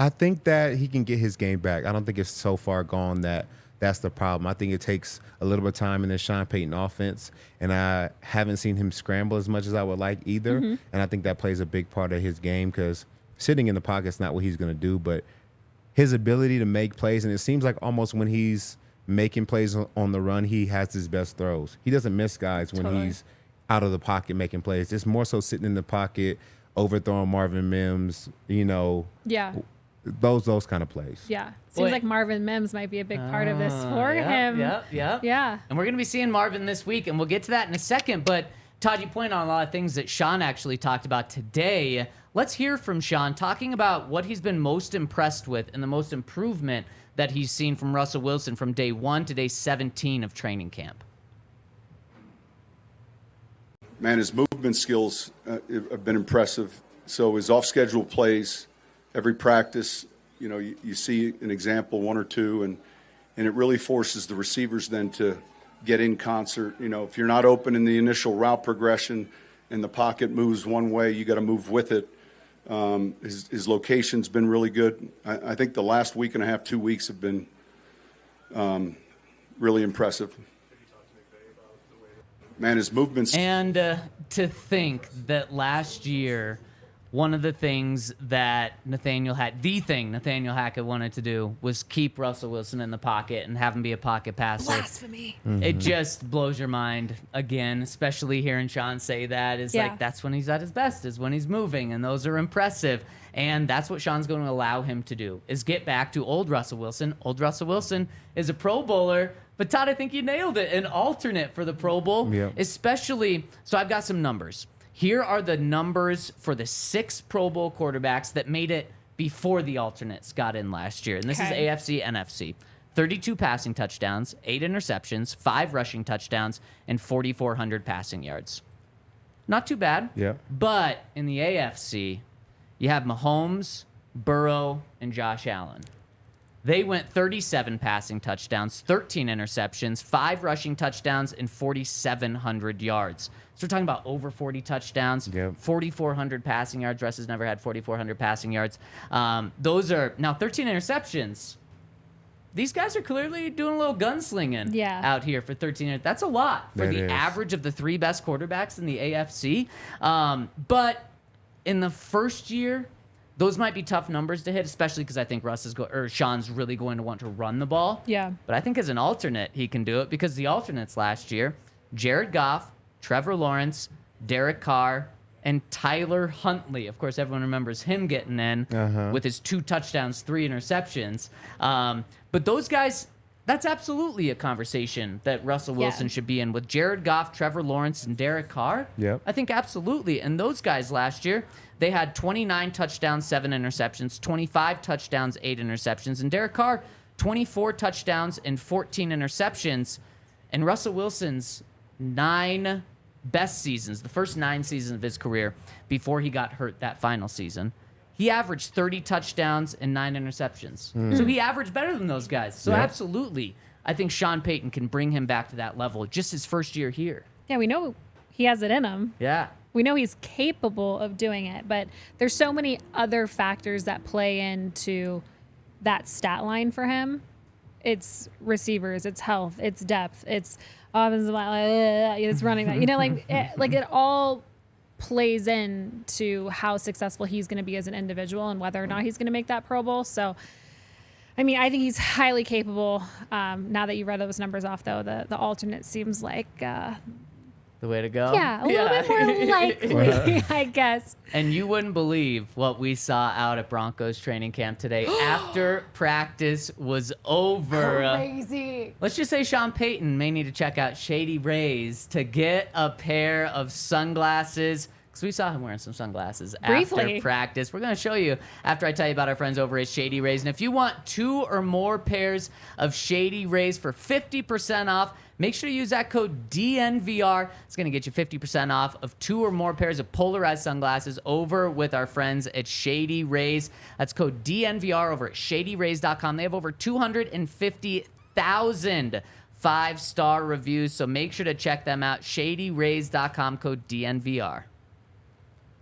think that he can get his game back. I don't think it's so far gone that that's the problem. I think it takes a little bit of time in the Sean Payton offense, and I haven't seen him scramble as much as I would like either. And I think that plays a big part of his game because sitting in the pocket is not what he's going to do, but his ability to make plays, and it seems like almost when he's making plays on the run, he has his best throws. He doesn't miss guys when he's out of the pocket making plays. It's more so sitting in the pocket, overthrowing Marvin Mims, those kind of plays. Yeah. Seems like Marvin Mims might be a big part of this for him. Yeah. And we're going to be seeing Marvin this week, and we'll get to that in a second. But, Todd, you point on a lot of things that Sean actually talked about today. Let's hear from Sean talking about what he's been most impressed with and the most improvement that he's seen from Russell Wilson from day 1 to day 17 of training camp. Man, his movement skills have been impressive. So his off-schedule plays, every practice, you see an example, 1 or 2, and it really forces the receivers then to get in concert. If you're not open in the initial route progression and the pocket moves one way, you got to move with it. His location's been really good. I think the last week and a half, 2 weeks have been really impressive. Man, his movements. And to think that last year, one of the things that Nathaniel Hackett wanted to do was keep Russell Wilson in the pocket and have him be a pocket passer. Blasphemy. It just blows your mind again, especially hearing Sean say that. Like, that's when he's at his best, is when he's moving, and those are impressive. And that's what Sean's going to allow him to do, is get back to old Russell Wilson. Old Russell Wilson is a Pro Bowler, but Todd, I think you nailed it. An alternate for the Pro Bowl, especially. So I've got some numbers. Here are the numbers for the 6 Pro Bowl quarterbacks that made it before the alternates got in last year. And this is AFC, NFC. 32 passing touchdowns, 8 interceptions, 5 rushing touchdowns, and 4,400 passing yards. Not too bad. Yeah. But in the AFC, you have Mahomes, Burrow, and Josh Allen. They went 37 passing touchdowns, 13 interceptions, 5 rushing touchdowns, and 4,700 yards. So we're talking about over 40 touchdowns, 4,400 passing yards. Russ has never had 4,400 passing yards. Those are now 13 interceptions. These guys are clearly doing a little gunslinging out here for 13. That's a lot for the average of the 3 best quarterbacks in the AFC. But in the first year, those might be tough numbers to hit, especially because I think Sean's really going to want to run the ball. Yeah. But I think as an alternate, he can do it because the alternates last year, Jared Goff, Trevor Lawrence, Derek Carr, and Tyler Huntley. Of course, everyone remembers him getting in with his 2 touchdowns, 3 interceptions. But those guys, that's absolutely a conversation that Russell Wilson should be in with Jared Goff, Trevor Lawrence, and Derek Carr. I think absolutely. And those guys last year, they had 29 touchdowns, 7 interceptions, 25 touchdowns, 8 interceptions. And Derek Carr, 24 touchdowns and 14 interceptions. And Russell Wilson's 9 best seasons, the first 9 seasons of his career before he got hurt that final season, he averaged 30 touchdowns and 9 interceptions. So he averaged better than those guys. So absolutely, I think Sean Payton can bring him back to that level just his first year here. Yeah, we know he has it in him. Yeah. We know he's capable of doing it, but there's so many other factors that play into that stat line for him. It's receivers, it's health, it's depth, it's offensive line, it's running back. It all plays into how successful he's going to be as an individual and whether or not he's going to make that Pro Bowl. So, I mean, I think he's highly capable. Now that you read those numbers off, though, the alternate seems like the way to go. Yeah, a little bit more likely, I guess. And you wouldn't believe what we saw out at Broncos training camp today after practice was over. Crazy. Let's just say Sean Payton may need to check out Shady Rays to get a pair of sunglasses because we saw him wearing some sunglasses Briefly. after practice. We're going to show you after I tell you about our friends over at Shady Rays. And if you want 2 or more pairs of Shady Rays for 50% off, make sure to use that code DNVR. It's going to get you 50% off of 2 or more pairs of polarized sunglasses over with our friends at Shady Rays. That's code DNVR over at shadyrays.com. They have over 250,000 5-star reviews, so make sure to check them out. shadyrays.com, code DNVR.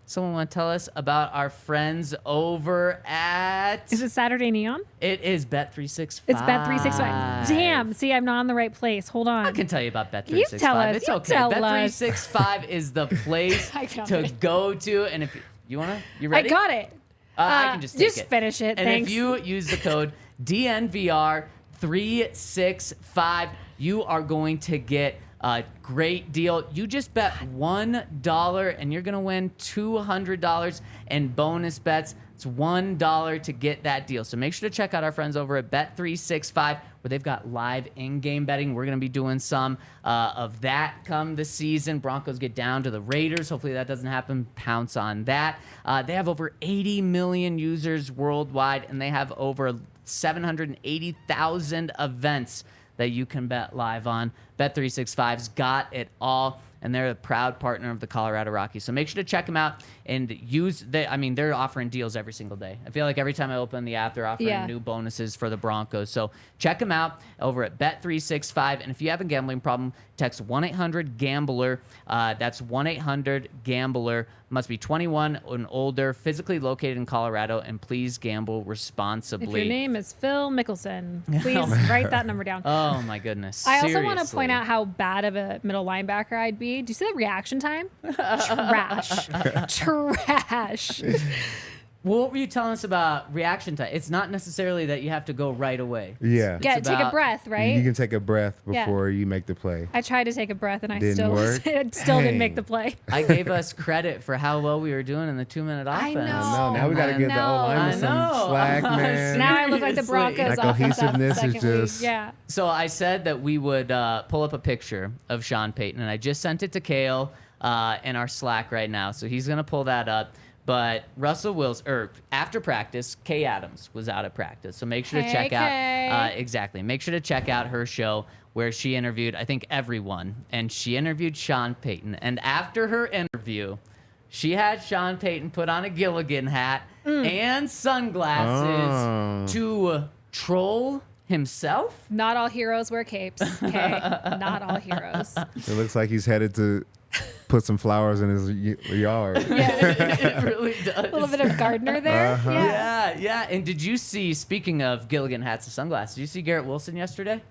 Someone want to tell us about our friends over at... Is it Saturday Neon? It is Bet365. It's Bet365. Damn. See, I'm not in the right place. Hold on. I can tell you about Bet365. You tell us. It's You okay. tell us. Bet365 is the place I found to it. go to. And if you want to, you I ready? got it. I can just take it. Just finish it. And Thanks. if you use the code DNVR365, you are going to get a great deal. You just bet $1 and you're going to win $200 in bonus bets. It's $1 to get that deal. So make sure to check out our friends over at Bet365 where they've got live in-game betting. We're going to be doing some of that come the season. Broncos get down to the Raiders. Hopefully that doesn't happen. Pounce on that. They have over 80 million users worldwide, and they have over 780,000 events that you can bet live on. Bet365's got it all, and they're a proud partner of the Colorado Rockies. So make sure to check them out and they're offering deals every single day. I feel like every time I open the app, they're offering new bonuses for the Broncos. So check them out over at Bet365. And if you have a gambling problem, text 1-800-GAMBLER. That's 1-800-GAMBLER. Must be 21 and older, physically located in Colorado, and please gamble responsibly. If your name is Phil Mickelson, please write that number down. Oh, my goodness. I also want to Seriously. point out how bad of a middle linebacker I'd be. Do you see the reaction time? Trash. Trash. Well, what were you telling us about reaction time? It's not necessarily that you have to go right away. Yeah. It's Take a about- breath, right? You can take a breath Yeah. before you make the play. I tried to take a breath and I Didn't still work? still didn't make Dang. the play. I gave us credit for how well we were doing in the 2-minute offense. I know. No, now we got to give the No. O-lineman some I know. slack, man. Now I look like the Seriously. Broncos That offense after the cohesiveness is second week. just- Yeah. So I said that we would pull up a picture of Sean Payton, and I just sent it to Kale in our Slack right now. So he's going to pull that up. But Russell Wilson, after practice, Kay Adams was out at practice. So make sure to Hey, check Kay. out. Exactly. Make sure to check out her show where she interviewed, I think, everyone. And she interviewed Sean Payton. And after her interview, she had Sean Payton put on a Gilligan hat and sunglasses to troll himself. Not all heroes wear capes. Okay. Not all heroes. It looks like he's headed to put some flowers in his yard. It really does. A little bit of gardener there. Uh-huh. Yeah. Yeah. And did you see, speaking of Gilligan hats and sunglasses, did you see Garrett Wilson yesterday?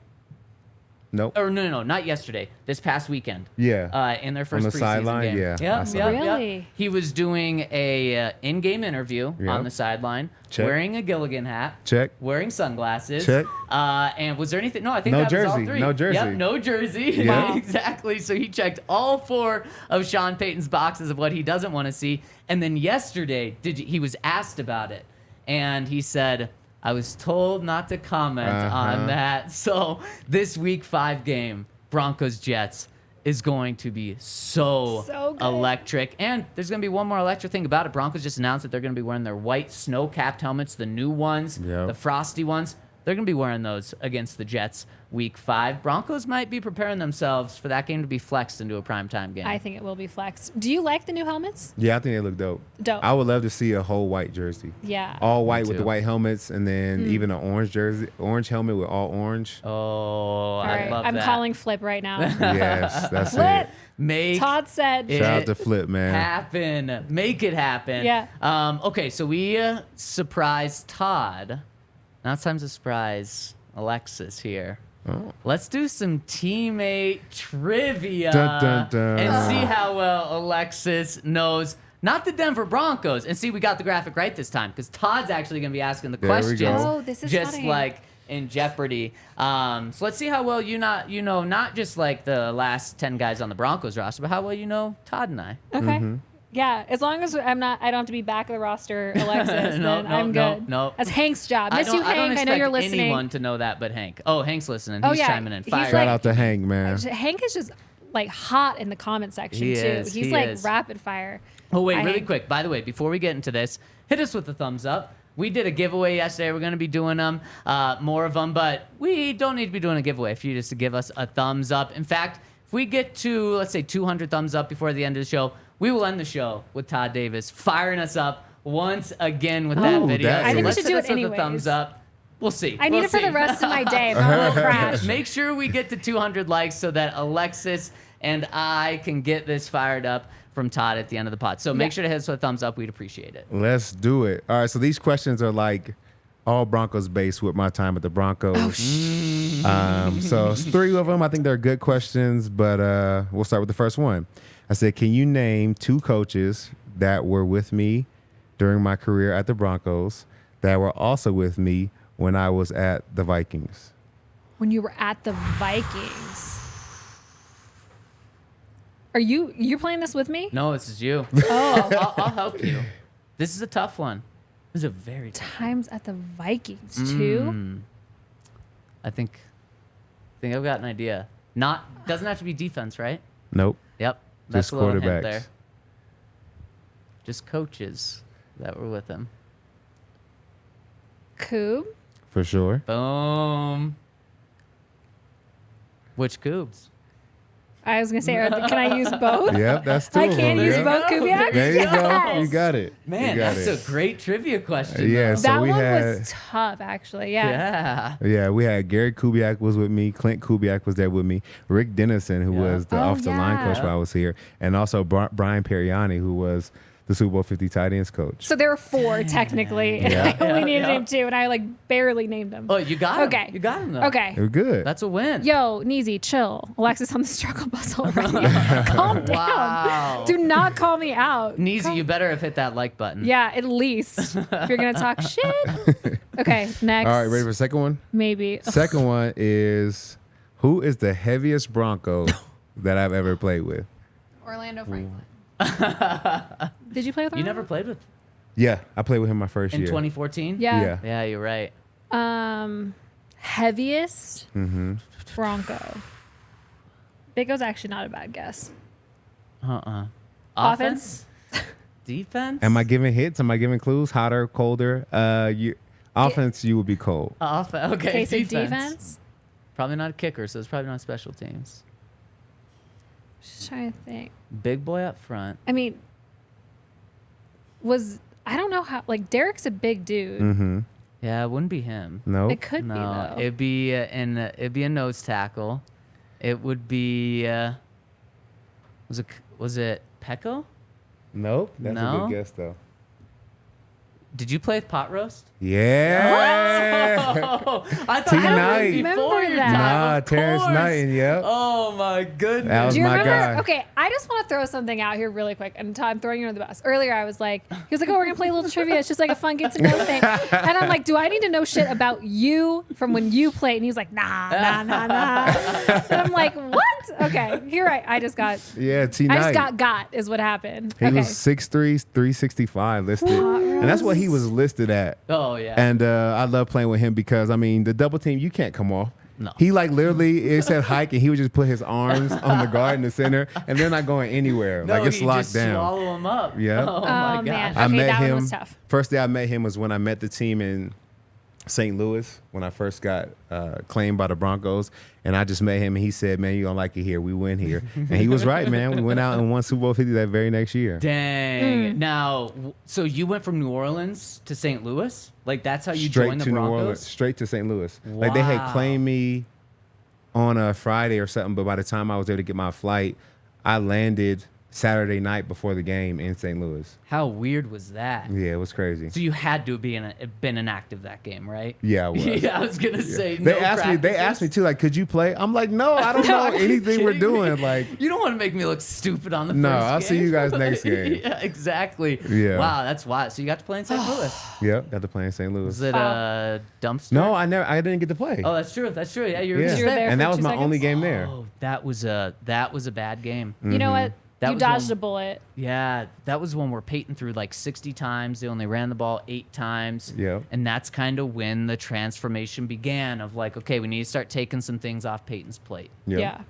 Nope. Or no, not yesterday. This past weekend. Yeah. In their first the preseason sideline? game. Yeah, I Yep, saw yep, that. yep. Really? He was doing a in-game interview Yep. on the sideline, Check. wearing a Gilligan hat, Check. wearing sunglasses. Check. And was there anything? No, I think No that was all jersey. three. No jersey. Yep, no jersey. Yeah. Exactly. So he checked all 4 of Sean Payton's boxes of what he doesn't want to see. And then yesterday, he was asked about it, and he said, "I was told not to comment on that." So this Week 5 game, Broncos Jets, is going to be so good. electric. And there's going to be one more electric thing about it. Broncos just announced that they're going to be wearing their white snow-capped helmets, the new ones, Yep. the frosty ones. They're going to be wearing those against the Jets Week 5. Broncos might be preparing themselves for that game to be flexed into a primetime game. I think it will be flexed. Do you like the new helmets? Yeah, I think they look dope. Dope. I would love to see a whole white jersey. Yeah. All white with too. the white helmets, and then even an orange jersey, orange helmet with all orange. Oh, All I right. love I'm that. calling Flip right now. Yes, that's Flip. it. Make Todd said. it Shout out to Flip, man. happen. Make it happen. Yeah. Okay, so we surprised Todd. Now it's time to surprise Alexis here. Oh. Let's do some teammate trivia Dun, dun, dun. and see how well Alexis knows. Not the Denver Broncos. And see, we got the graphic right this time because Todd's actually going to be asking the There we questions. go. Oh, this is just funny. like in Jeopardy. So let's see how well you know not just like the last 10 guys on the Broncos roster, but how well you know Todd and I. Okay. Yeah, as long as I don't have to be back of the roster, Alexis, then I'm good. No. That's Hank's job. I Miss you, don't Hank. I know expect you're listening. anyone to know that but Hank. Oh, Hank's listening. Oh, He's yeah. chiming in. He's Fire. like- Shout out to Hank, man. Hank is just like hot in the comment section He too. is, He's he like is. rapid fire. Oh, wait, really I- quick. By the way, before we get into this, hit us with a thumbs up. We did a giveaway yesterday. We're going to be doing them, more of them, but we don't need to be doing a giveaway for you just to give us a thumbs up. In fact, if we get to, let's say, 200 thumbs up before the end of the show, we will end the show with Todd Davis firing us up once again with that Ooh, video. that I think we Let's should hit do us it with a anyways. thumbs up. We'll see. I need We'll it for see. the rest of my day. I'm a little crash. Make sure we get to 200 likes so that Alexis and I can get this fired up from Todd at the end of the pod. So make Yeah. sure to hit us with a thumbs up. We'd appreciate it. Let's do it. All right, so these questions are like all Broncos based with my time at the Broncos. So it's 3 of them. I think they're good questions, but we'll start with the first one. I said, can you name 2 coaches that were with me during my career at the Broncos that were also with me when I was at the Vikings? When you were at the Vikings. Are you're playing this with me? No, this is you. Oh, I'll help you. This is a tough one. This is a very tough times at the Vikings too. I think I've got an idea. Doesn't have to be defense, right? Nope. Yep. That's Just a little hint quarterbacks. there. Just coaches that were with him. Coob. For sure. Boom. Which Coobs? I was gonna say, can I use both? Yep, that's 2 I of them. can use Yep. both Kubiaks? There you go. Yes. You got it. Man, you got that's it. a great trivia question. Yeah, though. so That we one had- was tough, actually. Yeah. Yeah. Yeah, we had Gary Kubiak was with me. Clint Kubiak was there with me. Rick Dennison, who Yeah. was the Oh, offensive line yeah. coach while I was here. And also Brian Periani, who was the Super Bowl 50 tight ends coach. So there were 4 technically, and Yeah. I only needed Yeah. him 2, and I like barely named them. Oh, you got him. Okay. You got him though. Okay. They were good. That's a win. Yo, Neezy, chill. Alexis on the struggle bus already. Calm down. Wow. Do not call me out. Neezy, you better have hit that like button. Yeah, at least. If you're gonna talk shit. Okay, next. All right, ready for the second one? Maybe. Second one is, who is the heaviest Bronco that I've ever played with? Orlando Franklin. Did you play with You Orlando? never played with Yeah, I played with him my first in year. 2014? Yeah. Yeah. Yeah, you're right. Heaviest Mm-hmm. Bronco. Big O's actually not a bad guess. Offense? Defense? Am I giving hits? Am I giving clues? Hotter, colder? Offense, you would be cold. Okay, Okay, so defense. defense. Probably not a kicker, so it's probably not special teams. Just trying to think. Big boy up front. I mean, I don't know how, like, Derek's a big dude. Mm-hmm. Yeah, it wouldn't be him. Nope. It could be, No, though. it'd be a nose tackle. It would be was it Pecco? Nope. That's a No? good guess, though. Did you play with pot roast? Yeah. Oh, I thought T. you were Knight. before your Remember that. time. Nah, Of Terrence course. Knight, yep. Oh my goodness. That was Do you my remember? guy. Okay, I just want to throw something out here really quick. And Todd, I'm throwing you under the bus. Earlier, I was like, he was like, oh, we're going to play a little trivia. It's just like a fun get to know thing. And I'm like, do I need to know shit about you from when you played? And he was like, nah. And I'm like, what? Okay, here I just got, Yeah, T. I Knight. just got is what happened. He Okay. was 6'3", 365 listed. And that's what he was listed at. Oh yeah. And I love playing with him because, I mean, the double team, you can't come off. No. He like literally, it said hike, and he would just put his arms on the guard in the center, and they're not going anywhere. no, like it's you locked just down. swallow him up. Yeah. Oh, Oh, my man. gosh. I Okay, met that one him. was tough. First day I met him was when I met the team in St. Louis when I first got claimed by the Broncos, and I just met him, and he said, "Man, you gonna like it here. We win here," and he was right, man. We went out and won Super Bowl 50 that very next year. Dang. Now, so you went from New Orleans to St. Louis? Like that's how you Straight joined the to New Broncos? Orleans, straight to St. Louis. Like they had Wow. claimed me on a Friday or something, but by the time I was there to get my flight, I landed Saturday night before the game in St. Louis. How weird was that? Yeah, it was crazy. So you had to have been inactive that game, right? Yeah, I was. Yeah, I was gonna say. They no asked me. They practices? asked me too. Like, could you play? I'm like, no, I don't know anything we're Kidding me? doing. Like, You don't want to make me look stupid on the No, first I'll game. see you guys next game. Yeah, exactly. Yeah. Wow, that's wild. So you got to play in St. Louis. yep, got to play in St. Louis. Was it a dumpster? No, I didn't get to play. Oh, that's true. That's true. Yeah, you were yeah, just You were there and for that was 2 my seconds? only game there. Oh, that was a bad game. You know what? That You was dodged one- a bullet. Yeah, that was one where Peyton threw like 60 times. They only ran the ball 8 times. Yep. And that's kind of when the transformation began of like, okay, we need to start taking some things off Peyton's plate. Yep. Yeah.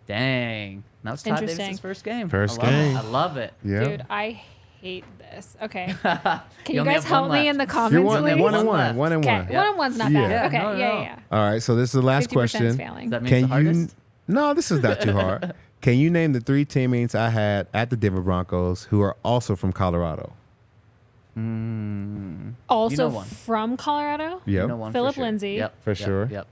Dang. That was Todd Interesting. Davis' first game. First I love game. it. I love it. Yeah. Dude, I hate this. Okay. Can You you only guys have one help me left. in the You're comments, one, please? one and One one. left. One and Okay, one. Yeah. one and one's not Yeah. bad. Okay, no, no. yeah. All right. So this is the last 50% question. is failing. Does that mean Can it's the you? hardest? No, this is not too hard. Can you name the 3 teammates I had at the Denver Broncos who are also from Colorado? Also You know one. from Colorado. Yep. You know one for Philip sure. Lindsay. Yep. For Yep. sure. Yep.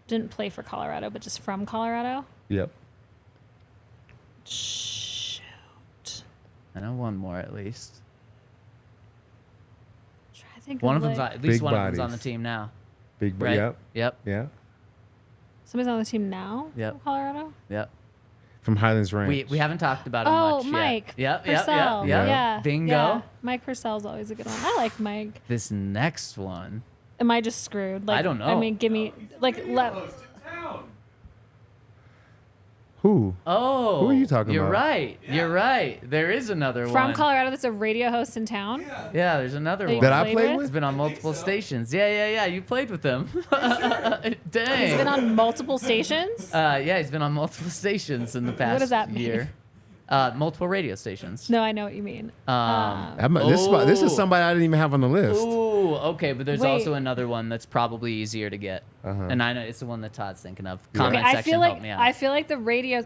Didn't play for Colorado, but just from Colorado. Yep. Shoot. I know one more at least. Try to think One of of them's like, at least Big one of them's on the bodies. team now. Big. Right? Yep. Yep. Yeah. somebody's on the team now. Yep. From Colorado. Yep. From Highlands Ranch. We haven't talked about him Oh, much Mike. yet. Yep. Yep. Purcell. Yep. Yep. Yeah. Bingo. Yeah. Mike Purcell's always a good one. I like Mike. This next one. Am I just screwed? Like, I don't know. I mean, give me like let. Who? Oh. Who are you talking You're about? right. You're right. There is another one. From Colorado, that's a radio host in town. Yeah, there's another That you one. That I played played with? with? He's been on multiple stations. Yeah. You played with him. Dang. He's been on multiple stations. Yeah, he's been on multiple stations in the past does that mean? year. Multiple radio stations. No, I know what you mean. This is somebody I didn't even have on the list. Ooh, okay, but there's Wait. also another one that's probably easier to get, Uh-huh. and I know it's the one that Todd's thinking of. Yeah. Comment Okay, section, help me out. I feel like the radio.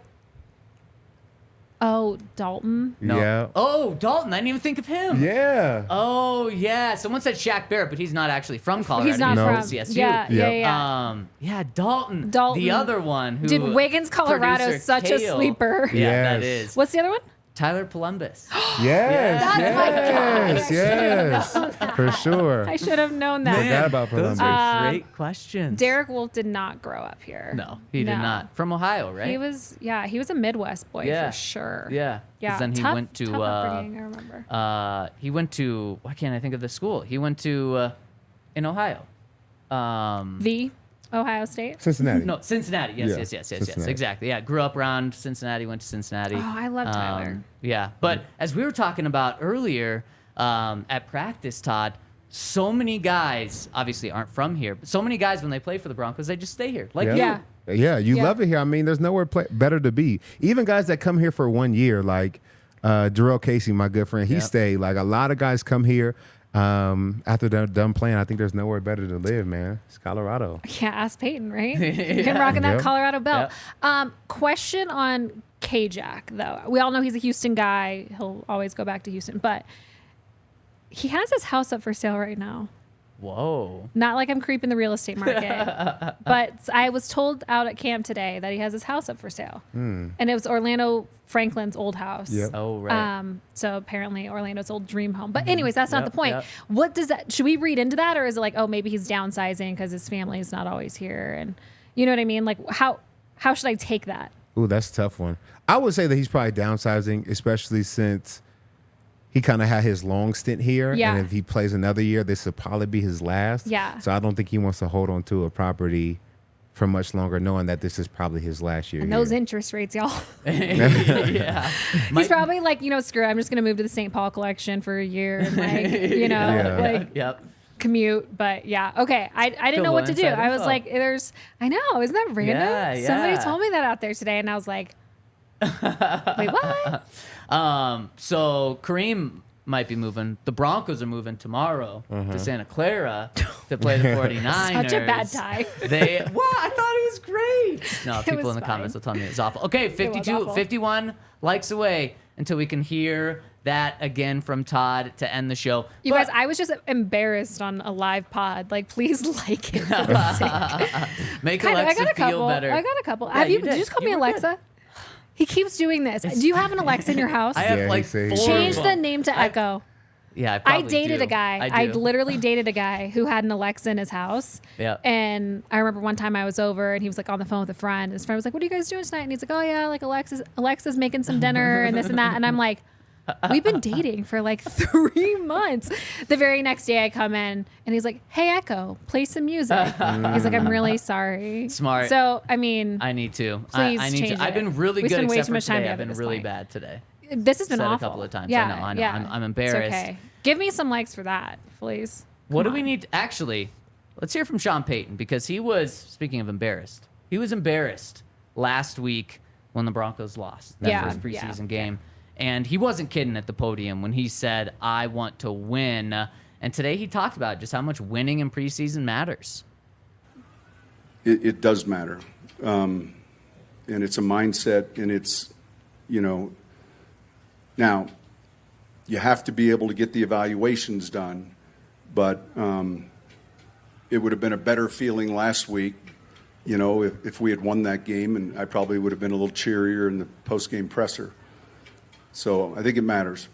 Oh, Dalton. No. Yeah. Oh, Dalton. I didn't even think of him. Yeah. Oh, yeah. Someone said Shaq Barrett, but he's not actually from Colorado. He's not No. from. CSU. Yeah, Yep. yeah. Dalton. Dalton. The other one who. Dude, Wiggins, Colorado producer is such a Kale. sleeper. Yeah, that Yes. is. What's the other one? Tyler Columbus. Yes. That's my yes. guy. Yes. For sure. I should have known that. Forgot about Those Columbus. are great questions. Derek Wolf did not grow up here. No, he did No. not. From Ohio, right? He was a Midwest boy Yeah. for sure. Yeah. 'Cause Yeah. then he tough, went to. tough upbringing, I remember. He went to. Why can't I think of the school? He went to in Ohio. The Ohio State. Cincinnati. No, Cincinnati. Yes, Yeah, yes. Cincinnati. Exactly. Yeah, grew up around Cincinnati. Went to Cincinnati. Oh, I love Tyler. Yeah, but as we were talking about earlier at practice, Todd, so many guys obviously aren't from here, but so many guys when they play for the Broncos, they just stay here. Like you. Yeah. Yeah, you Yeah. love it here. I mean, there's nowhere better to be. Even guys that come here for 1 year, like Jarrell Casey, my good friend, he Yep. stayed. Like a lot of guys come here after they're done playing. I think there's nowhere better to live, man. It's Colorado. Yeah, ask Peyton, right? Him rocking that Yep. Colorado belt. Question on K-Jack, though. We all know he's a Houston guy. He'll always go back to Houston, but he has his house up for sale right now. Whoa. Not like I'm creeping the real estate market, but I was told out at camp today that he has his house up for sale, and it was Orlando Franklin's old house. Yep. Oh right. So apparently Orlando's old dream home. But anyways, that's not Yep, the point. yep. What does that? Should we read into that, or is it like, oh, maybe he's downsizing because his family is not always here, and you know what I mean? Like, how should I take that? Ooh, that's a tough one. I would say that he's probably downsizing, especially since he kind of had his long stint here. Yeah. And if he plays another year, this will probably be his last. Yeah. So I don't think he wants to hold on to a property for much longer, knowing that this is probably his last year And here. those interest rates, y'all. Yeah. He's probably like, screw it. I'm just gonna move to the St. Paul collection for a year and Yeah. like Yep. commute. But yeah, okay. I didn't Good know what to do. inside I was info. like, I know, isn't that random? Yeah, Somebody yeah. told me that out there today, and I was like, wait, what? So Kareem might be moving. The Broncos are moving tomorrow to Santa Clara to play the 49ers. Such a bad tie. What? I thought it was great. No, people was in the fine. comments will tell me it's awful. Okay, 52, awful. 51 likes away until we can hear that again from Todd to end the show. You But- guys, I was just embarrassed on a live pod. Like, please like it. For the sake. Make Kind of, I Alexa got a feel couple. better. I got a couple. Yeah, Have you? you Did did. you just call You me were good. Alexa? He keeps doing this. Do you have an Alexa in your house? I have Yeah, like he said he 4 Change of the them. name to Echo. Yeah, I probably dated do. a guy. I I do. literally dated a guy who had an Alexa in his house. Yeah. And I remember one time I was over and he was like on the phone with a friend. And his friend was like, "What are you guys doing tonight?" And he's like, "Oh yeah, like Alexa's making some dinner and this and that." And I'm like, we've been dating for like 3 months. The very next day I come in and he's like, "Hey Echo, play some music." He's like, "I'm really sorry." Smart. So I mean, I need to. Please I need change to. I've it. been really We good spend way except too for much time today. I've together been at this really point. bad today. this has been Said awful. a couple of times. Yeah, I know. yeah. I'm embarrassed. It's okay. Give me some likes for that, please. What do Come we on. need? Actually, let's hear from Sean Payton because he was, speaking of embarrassed, he was embarrassed last week when the Broncos lost that first preseason game. And he wasn't kidding at the podium when he said, I want to win. And today he talked about just how much winning in preseason matters. It does matter. And it's a mindset, and it's, now you have to be able to get the evaluations done, but it would have been a better feeling last week, if we had won that game, and I probably would have been a little cheerier in the post-game presser. So I think it matters.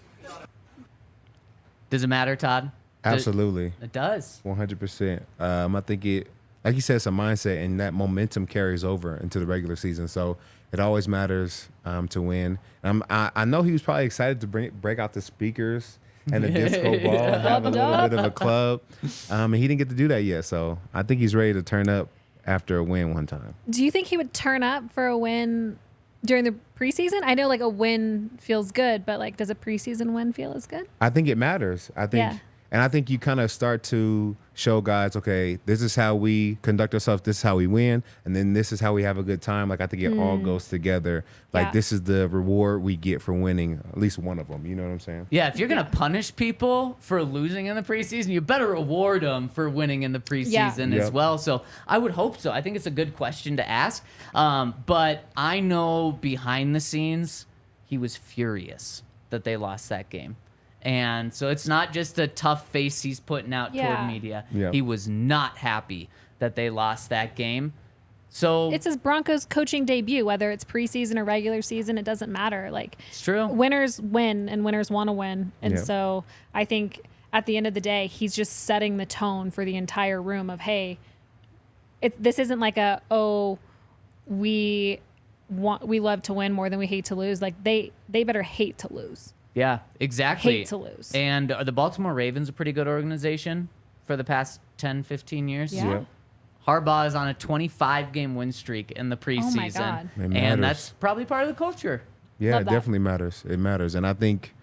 Does it matter, Todd? Absolutely. It does. 100%. I think it, like you said, it's a mindset, and that momentum carries over into the regular season. So it always matters to win. I know he was probably excited to break out the speakers and the disco ball and have a little bit of a club. And he didn't get to do that yet. So I think he's ready to turn up after a win one time. Do you think he would turn up for a win during the preseason? I know like a win feels good, but like does a preseason win feel as good? I think it matters. And I think you kind of start to show guys, okay, this is how we conduct ourselves, this is how we win, and then this is how we have a good time. Like, I think it all goes together. Like, this is the reward we get for winning, at least one of them. You know what I'm saying? Yeah, if you're going to punish people for losing in the preseason, you better reward them for winning in the preseason as well. So I would hope so. I think it's a good question to ask. But I know behind the scenes, he was furious that they lost that game. And so it's not just a tough face he's putting out toward media. Yeah. He was not happy that they lost that game. So it's his Broncos coaching debut, whether it's preseason or regular season, it doesn't matter. Like, it's true. Winners win and winners want to win. And so I think at the end of the day, he's just setting the tone for the entire room of, hey, this isn't like we love to win more than we hate to lose. Like they better hate to lose. Yeah, exactly. Hate to lose. And are the Baltimore Ravens a pretty good organization for the past 10, 15 years? Yeah. Harbaugh is on a 25-game win streak in the preseason. Oh, my God. And that's probably part of the culture. Yeah, it definitely matters. It matters. And I think,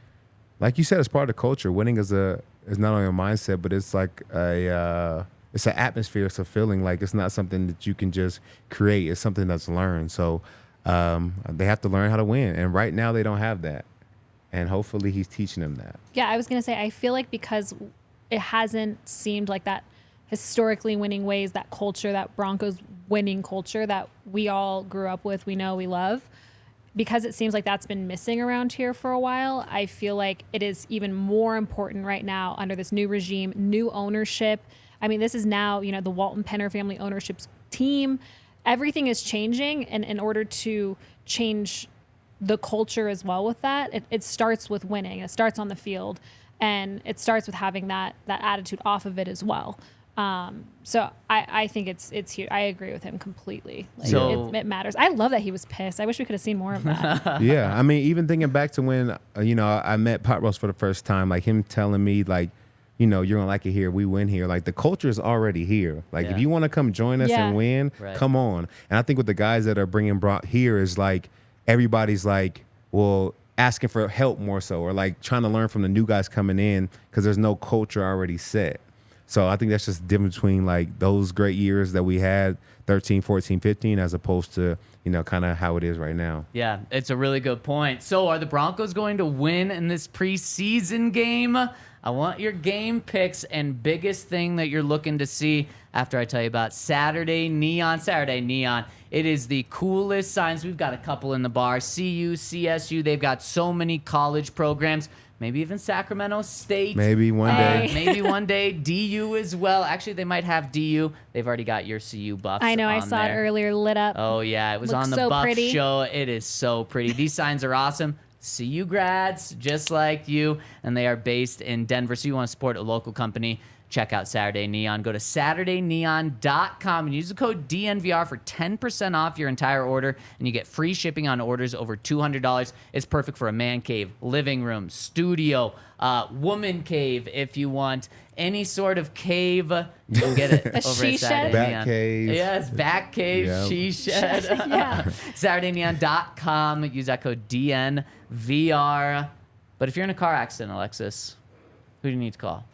like you said, it's part of the culture. Winning is not only a mindset, but it's like it's an atmosphere. It's a feeling. Like, it's not something that you can just create. It's something that's learned. So they have to learn how to win. And right now they don't have that. And hopefully he's teaching them that. Yeah, I was going to say, I feel like because it hasn't seemed like that historically winning ways, that culture, that Broncos winning culture that we all grew up with, we know, we love, because it seems like that's been missing around here for a while, I feel like it is even more important right now under this new regime, new ownership. I mean, this is now, the Walton Penner family ownership team. Everything is changing, and in order to change the culture as well with that, it starts with winning. It starts on the field, and it starts with having that attitude off of it as well. So I think it's huge. I agree with him completely. Like, so it matters. I love that he was pissed. I wish we could have seen more of that. Yeah, I mean, even thinking back to when I met Pot Roast for the first time, like him telling me like, you're gonna like it here. We win here. Like, the culture is already here. Like, if you want to come join us and win, come on. And I think with the guys that are bringing brought here is like, everybody's like, well, asking for help more so, or like trying to learn from the new guys coming in because there's no culture already set. So I think that's just the difference between like those great years that we had, 13, 14, 15, as opposed to, kind of how it is right now. Yeah, it's a really good point. So are the Broncos going to win in this preseason game? I want your game picks and biggest thing that you're looking to see after I tell you about Saturday Neon. It is the coolest signs. We've got a couple in the bar. CU, CSU, they've got so many college programs. Maybe even Sacramento State. Maybe one day. Maybe one day. DU as well. Actually, they might have DU. They've already got your CU buffs. I know. I saw it earlier, lit up. Oh, yeah. It was Looks on the so Buff pretty. show. It is so pretty. These signs are awesome. CU grads, just like you, and they are based in Denver. So you want to support a local company, check out Saturday Neon. Go to SaturdayNeon.com and use the code DNVR for 10% off your entire order, and you get free shipping on orders over $200. It's perfect for a man cave, living room, studio, woman cave if you want. Any sort of cave, you'll get it over she at shed? Saturday Back Neon. cave. Yes, back cave, Yep. she shed. Yeah. SaturdayNeon.com. Use that code DNVR. But if you're in a car accident, Alexis, who do you need to call?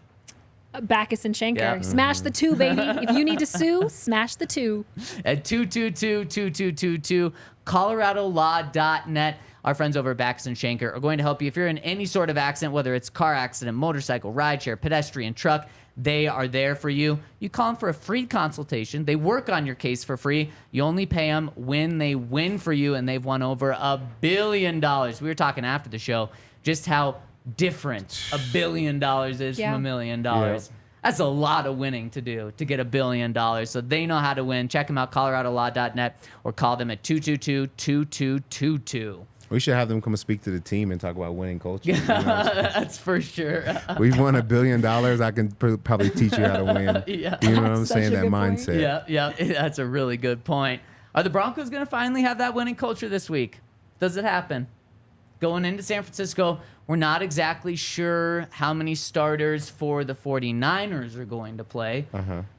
Backus and Schenker. Yeah. Smash the 2, baby. If you need to sue, smash the 2. At 222-2222, coloradolaw.net. Our friends over at Backus and Schenker are going to help you if you're in any sort of accident, whether it's car accident, motorcycle, rideshare, pedestrian, truck. They are there for you. You call them for a free consultation. They work on your case for free. You only pay them when they win for you, and they've won over $1 billion. We were talking after the show just how different $1 billion is from $1 million. Yeah. That's a lot of winning to do to get $1 billion. So they know how to win. Check them out, coloradolaw.net, or call them at 222-2222. We should have them come and speak to the team and talk about winning culture. You know? That's for sure. We've won $1 billion. I can probably teach you how to win. Yeah. You know what I'm That's such saying? a That good point. mindset. Yeah, that's a really good point. Are the Broncos going to finally have that winning culture this week? Does it happen? Going into San Francisco, we're not exactly sure how many starters for the 49ers are going to play.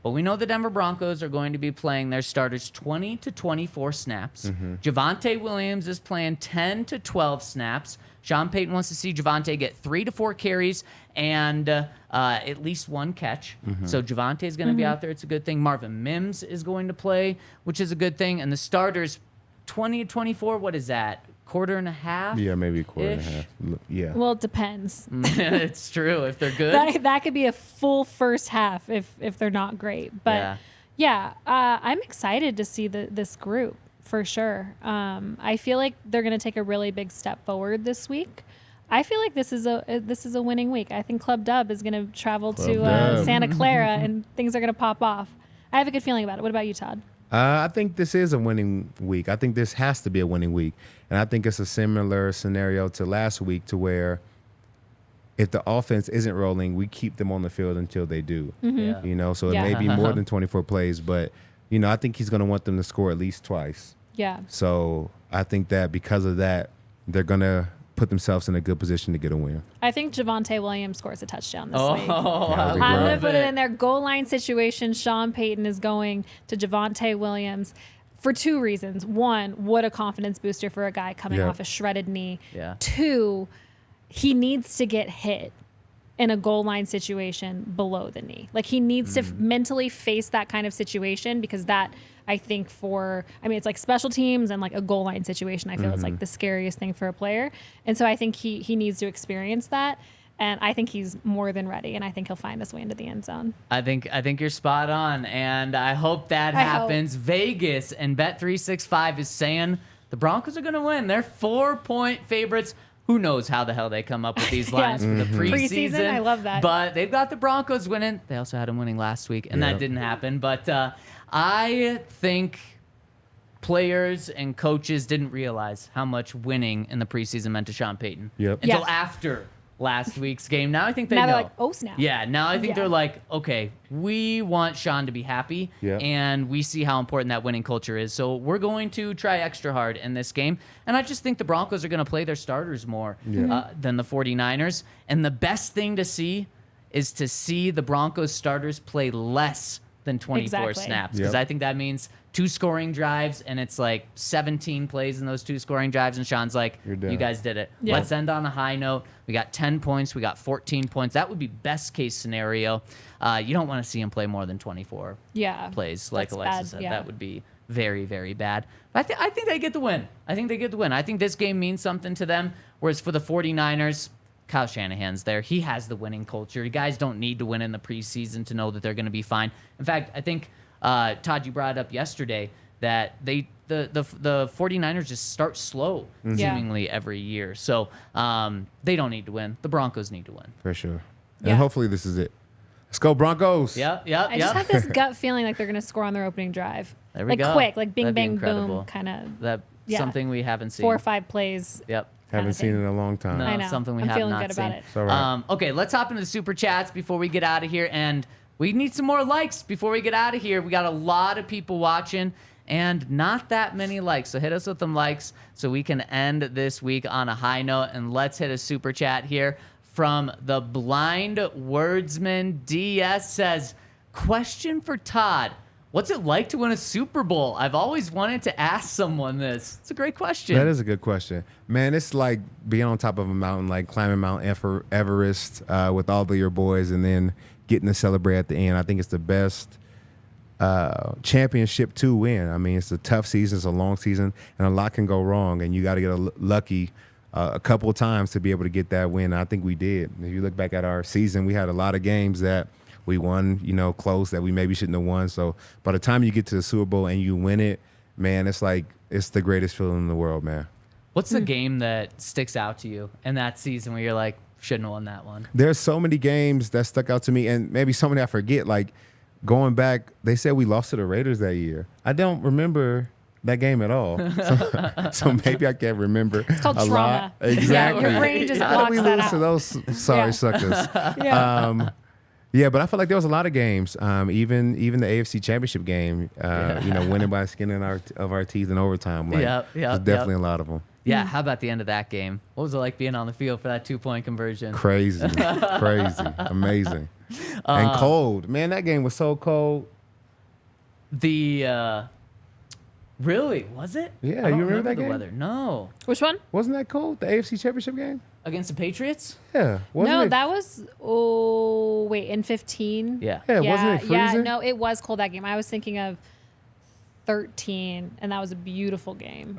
But we know the Denver Broncos are going to be playing their starters 20 to 24 snaps. Javonte Williams is playing 10 to 12 snaps. Sean Payton wants to see Javonte get 3 to 4 carries and at least 1 catch. So Javonte is going to be out there. It's a good thing. Marvin Mims is going to play, which is a good thing. And the starters, 20 to 24, what is that? Quarter and a half? Yeah, maybe a quarter and a half. Yeah. Well, it depends. It's true. If they're good. That could be a full first half if they're not great. But I'm excited to see this group for sure. I feel like they're going to take a really big step forward this week. I feel like this is a winning week. I think Club Dub is going to travel to Santa Clara and things are going to pop off. I have a good feeling about it. What about you, Todd? I think this is a winning week. I think this has to be a winning week. And I think it's a similar scenario to last week, to where if the offense isn't rolling, we keep them on the field until they do. Yeah. You know, so it Yeah. may be more than 24 plays, but, you know, I think he's going to want them to score at least twice. Yeah. So I think that because of that, they're going to put themselves in a good position to get a win. I think Javonte Williams scores a touchdown this week. That would be I'm great. going to put it in their goal line situation. Sean Payton is going to Javonte Williams for 2 reasons. 1, what a confidence booster for a guy coming Yeah. off a shredded knee. Yeah. 2, he needs to get hit in a goal line situation below the knee. Like, he needs to mentally face that kind of situation, because that, I think it's like special teams and like a goal line situation. I feel it's like the scariest thing for a player. And so I think he needs to experience that. And I think he's more than ready, and I think he'll find his way into the end zone. I think you're spot on, and I hope that happens. Vegas and Bet365 is saying the Broncos are going to win. They're 4-point favorites. Who knows how the hell they come up with these lines for the preseason? I love that. But they've got the Broncos winning. They also had them winning last week, and that didn't happen. But I think players and coaches didn't realize how much winning in the preseason meant to Sean Payton until after last week's game. Now I think they know. Now they're like, oh, snap. Yeah, now I think they're like, okay, we want Sean to be happy, and we see how important that winning culture is. So we're going to try extra hard in this game. And I just think the Broncos are going to play their starters more than the 49ers. And the best thing to see is to see the Broncos starters play less than 24 snaps, because I think that means 2 scoring drives, and it's like 17 plays in those 2 scoring drives, and Sean's like, you guys did it. Yeah. Let's end on a high note. We got 10 points. We got 14 points. That would be best case scenario. You don't want to see him play more than 24 plays, like That's Alexis bad, said. yeah. That would be very, very bad. But I think they get the win. I think this game means something to them, whereas for the 49ers, Kyle Shanahan's there. He has the winning culture. You guys don't need to win in the preseason to know that they're going to be fine. In fact, I think, Todd, you brought up yesterday that the 49ers just start slow seemingly every year. So they don't need to win. The Broncos need to win. For sure. Yeah. And hopefully this is it. Let's go, Broncos. Yep. I just have this gut feeling like they're going to score on their opening drive. There we like go. quick, like bing, That'd be bang, incredible. boom, kind of. That's something we haven't seen. 4 or 5 plays. Yep. Haven't seen it in a long time. No, I know. something we I'm have feeling not good seen. about it. It's all right. Okay, let's hop into the super chats before we get out of here, and we need some more likes before we get out of here. We got a lot of people watching and not that many likes, so hit us with some likes so we can end this week on a high note. And let's hit a super chat here from the Blind Wordsman. DS says, question for Todd. What's it like to win a Super Bowl? I've always wanted to ask someone this. It's a great question. That is a good question. Man, it's like being on top of a mountain, like climbing Mount Everest with all of your boys and then getting to celebrate at the end. I think it's the best championship to win. I mean, it's a tough season. It's a long season, and a lot can go wrong, and you got to get lucky a couple of times to be able to get that win. And I think we did. If you look back at our season, we had a lot of games that we won, close that we maybe shouldn't have won. So by the time you get to the Super Bowl and you win it, man, it's like it's the greatest feeling in the world, man. What's the game that sticks out to you in that season where you're like, shouldn't have won that one? There's so many games that stuck out to me, and maybe so many I forget. Like going back, they said we lost to the Raiders that year. I don't remember that game at all. So maybe I can't remember. It's called a trauma. lot. Exactly. Yeah, your brain just How did we blocks that lose out. to those sorry suckers? Yeah. Yeah, but I feel like there was a lot of games, even the AFC Championship game, winning by the skin of our teeth in overtime. Like, there's definitely a lot of them. Yeah, how about the end of that game? What was it like being on the field for that 2-point conversion? Crazy, amazing, and cold. Man, that game was so cold. Really, was it? Yeah, I don't you remember that the game? weather. No. Which one? Wasn't that cold? The AFC Championship game? Against the Patriots? Yeah. That was in 15. Yeah. Yeah, wasn't it freezing? Yeah, no, it was cold that game. I was thinking of 13, and that was a beautiful game.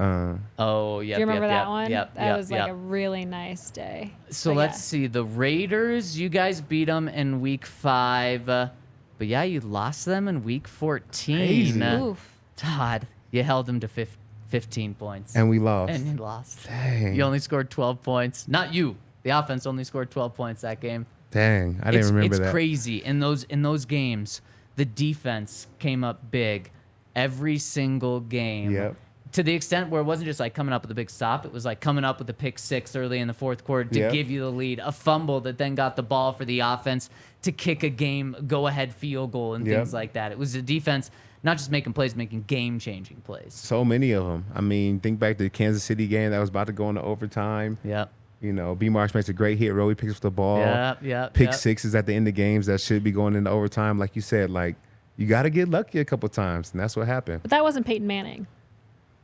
Oh, yeah. Do you remember that one? Yep. That was like a really nice day. So let's see. The Raiders, you guys beat them in week 5. But yeah, you lost them in week 14. Crazy. Oof. Todd, you held them to 15 points. And we lost. And you lost. Dang. You only scored 12 points. Not you. The offense only scored 12 points that game. Dang. I didn't remember that. It's crazy. In those games, the defense came up big every single game. Yep. To the extent where it wasn't just like coming up with a big stop. It was like coming up with a pick 6 early in the fourth quarter to give you the lead. A fumble that then got the ball for the offense to kick a go-ahead field goal and things like that. It was the defense not just making plays, making game-changing plays. So many of them. I mean, think back to the Kansas City game that was about to go into overtime. Yep. B. Marsh makes a great hit. Rowie picks up the ball. Pick 6s at the end of games that should be going into overtime. Like you said, like you got to get lucky a couple times, and that's what happened. But that wasn't Peyton Manning.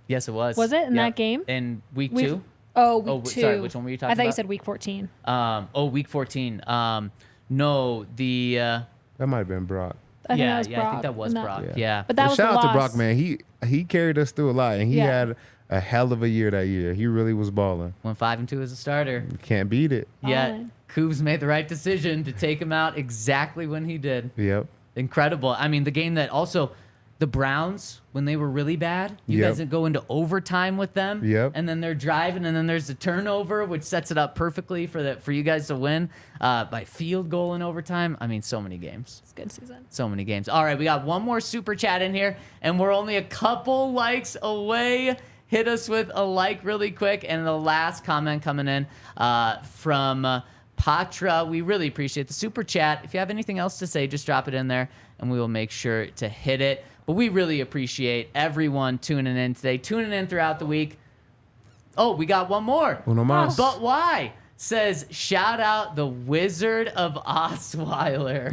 Yes, it was. Was it in that game? In week 2? Week 2. Sorry, which one were you talking about? I thought you said week 14. Week 14. No, the... That might have been Brock. I think that was I Brock. think that was Brock. Yeah. But that was shout the out to loss. Brock, man. He carried us through a lot, and he had a hell of a year that year. He really was balling. Went 5-2 as a starter. You can't beat it. Yeah, Cougs made the right decision to take him out exactly when he did. Yep. Incredible. I mean, the game that also the Browns, when they were really bad, you guys didn't go into overtime with them. Yep. And then they're driving, and then there's a turnover, which sets it up perfectly for you guys to win by field goal in overtime. I mean, so many games. It's a good season. So many games. All right, we got one more super chat in here, and we're only a couple likes away. Hit us with a like really quick. And the last comment coming in from Patra. We really appreciate the super chat. If you have anything else to say, just drop it in there, and we will make sure to hit it. But we really appreciate everyone tuning in today, tuning in throughout the week. Oh, we got one more. Uno más. But why? Says, shout out the Wizard of Osweiler.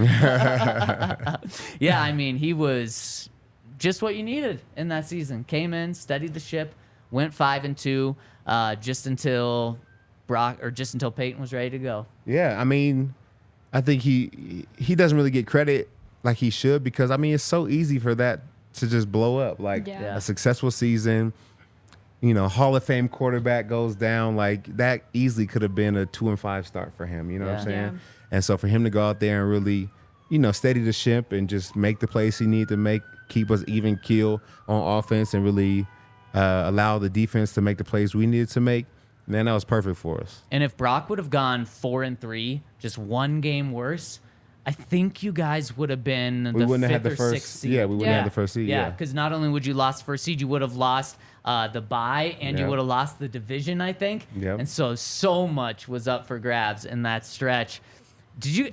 Yeah, I mean, he was just what you needed in that season. Came in, steadied the ship, went 5-2, just until Peyton was ready to go. Yeah, I mean, I think he doesn't really get credit like he should because, I mean, it's so easy for that to just blow up. Like a successful season, Hall of Fame quarterback goes down. Like that easily could have been a 2-5 start for him. You know what I'm saying? Yeah. And so for him to go out there and really, steady the ship and just make the plays he needed to make, keep us even keel on offense and really allow the defense to make the plays we needed to make, man, that was perfect for us. And if Brock would have gone 4-3, just one game worse, I think you guys would have been the 5th or 6th seed. Yeah, we wouldn't have had the first seed. Yeah, because not only would you lost the first seed, you would have lost the bye, and you would have lost the division, I think. Yep. And so much was up for grabs in that stretch.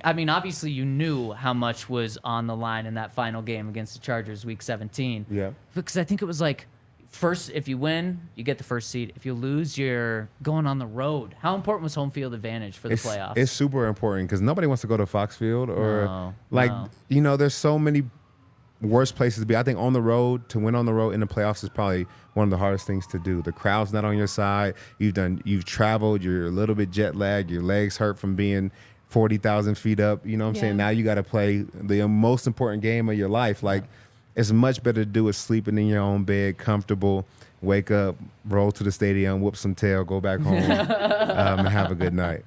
Obviously you knew how much was on the line in that final game against the Chargers week 17. Yeah. Because I think it was like, first, if you win, you get the first seed. If you lose, you're going on the road. How important was home field advantage for the playoffs? It's super important because nobody wants to go to Fox Field or No. there's so many worst places to be. I think on the road, to win on the road in the playoffs is probably one of the hardest things to do. The crowd's not on your side. You've traveled. You're a little bit jet lagged. Your legs hurt from being 40,000 feet up. You know what I'm saying? Now you got to play the most important game of your life. Like, it's much better to do it sleeping in your own bed, comfortable, wake up, roll to the stadium, whoop some tail, go back home, and have a good night.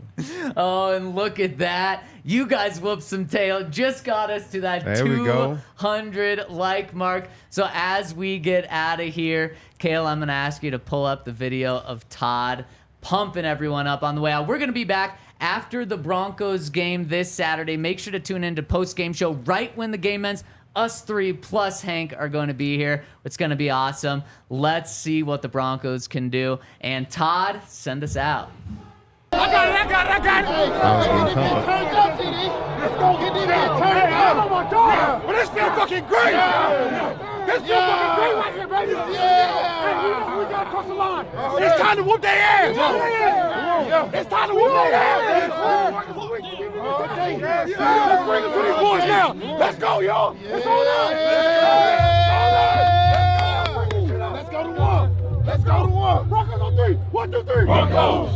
Oh, and look at that. You guys whooped some tail. Just got us to that 200 like mark. So as we get out of here, Kale, I'm going to ask you to pull up the video of Todd pumping everyone up on the way out. We're going to be back after the Broncos game this Saturday. Make sure to tune in to post-game show right when the game ends. Us three plus Hank are going to be here. It's going to be awesome. Let's see what the Broncos can do. And Todd, send us out. I got it. Turn it up, TD. Let's go get it out. Turn it up. Oh, my God. But this feels fucking great. This feels fucking great right here, baby. Hey, we got to cross the line. It's time to whoop their ass. It's time to whoop their ass. Let's bring it to these boys now. Let's go, y'all. It's on us. Let's go to one. Broncos on 3. 1, 2, 3. Broncos.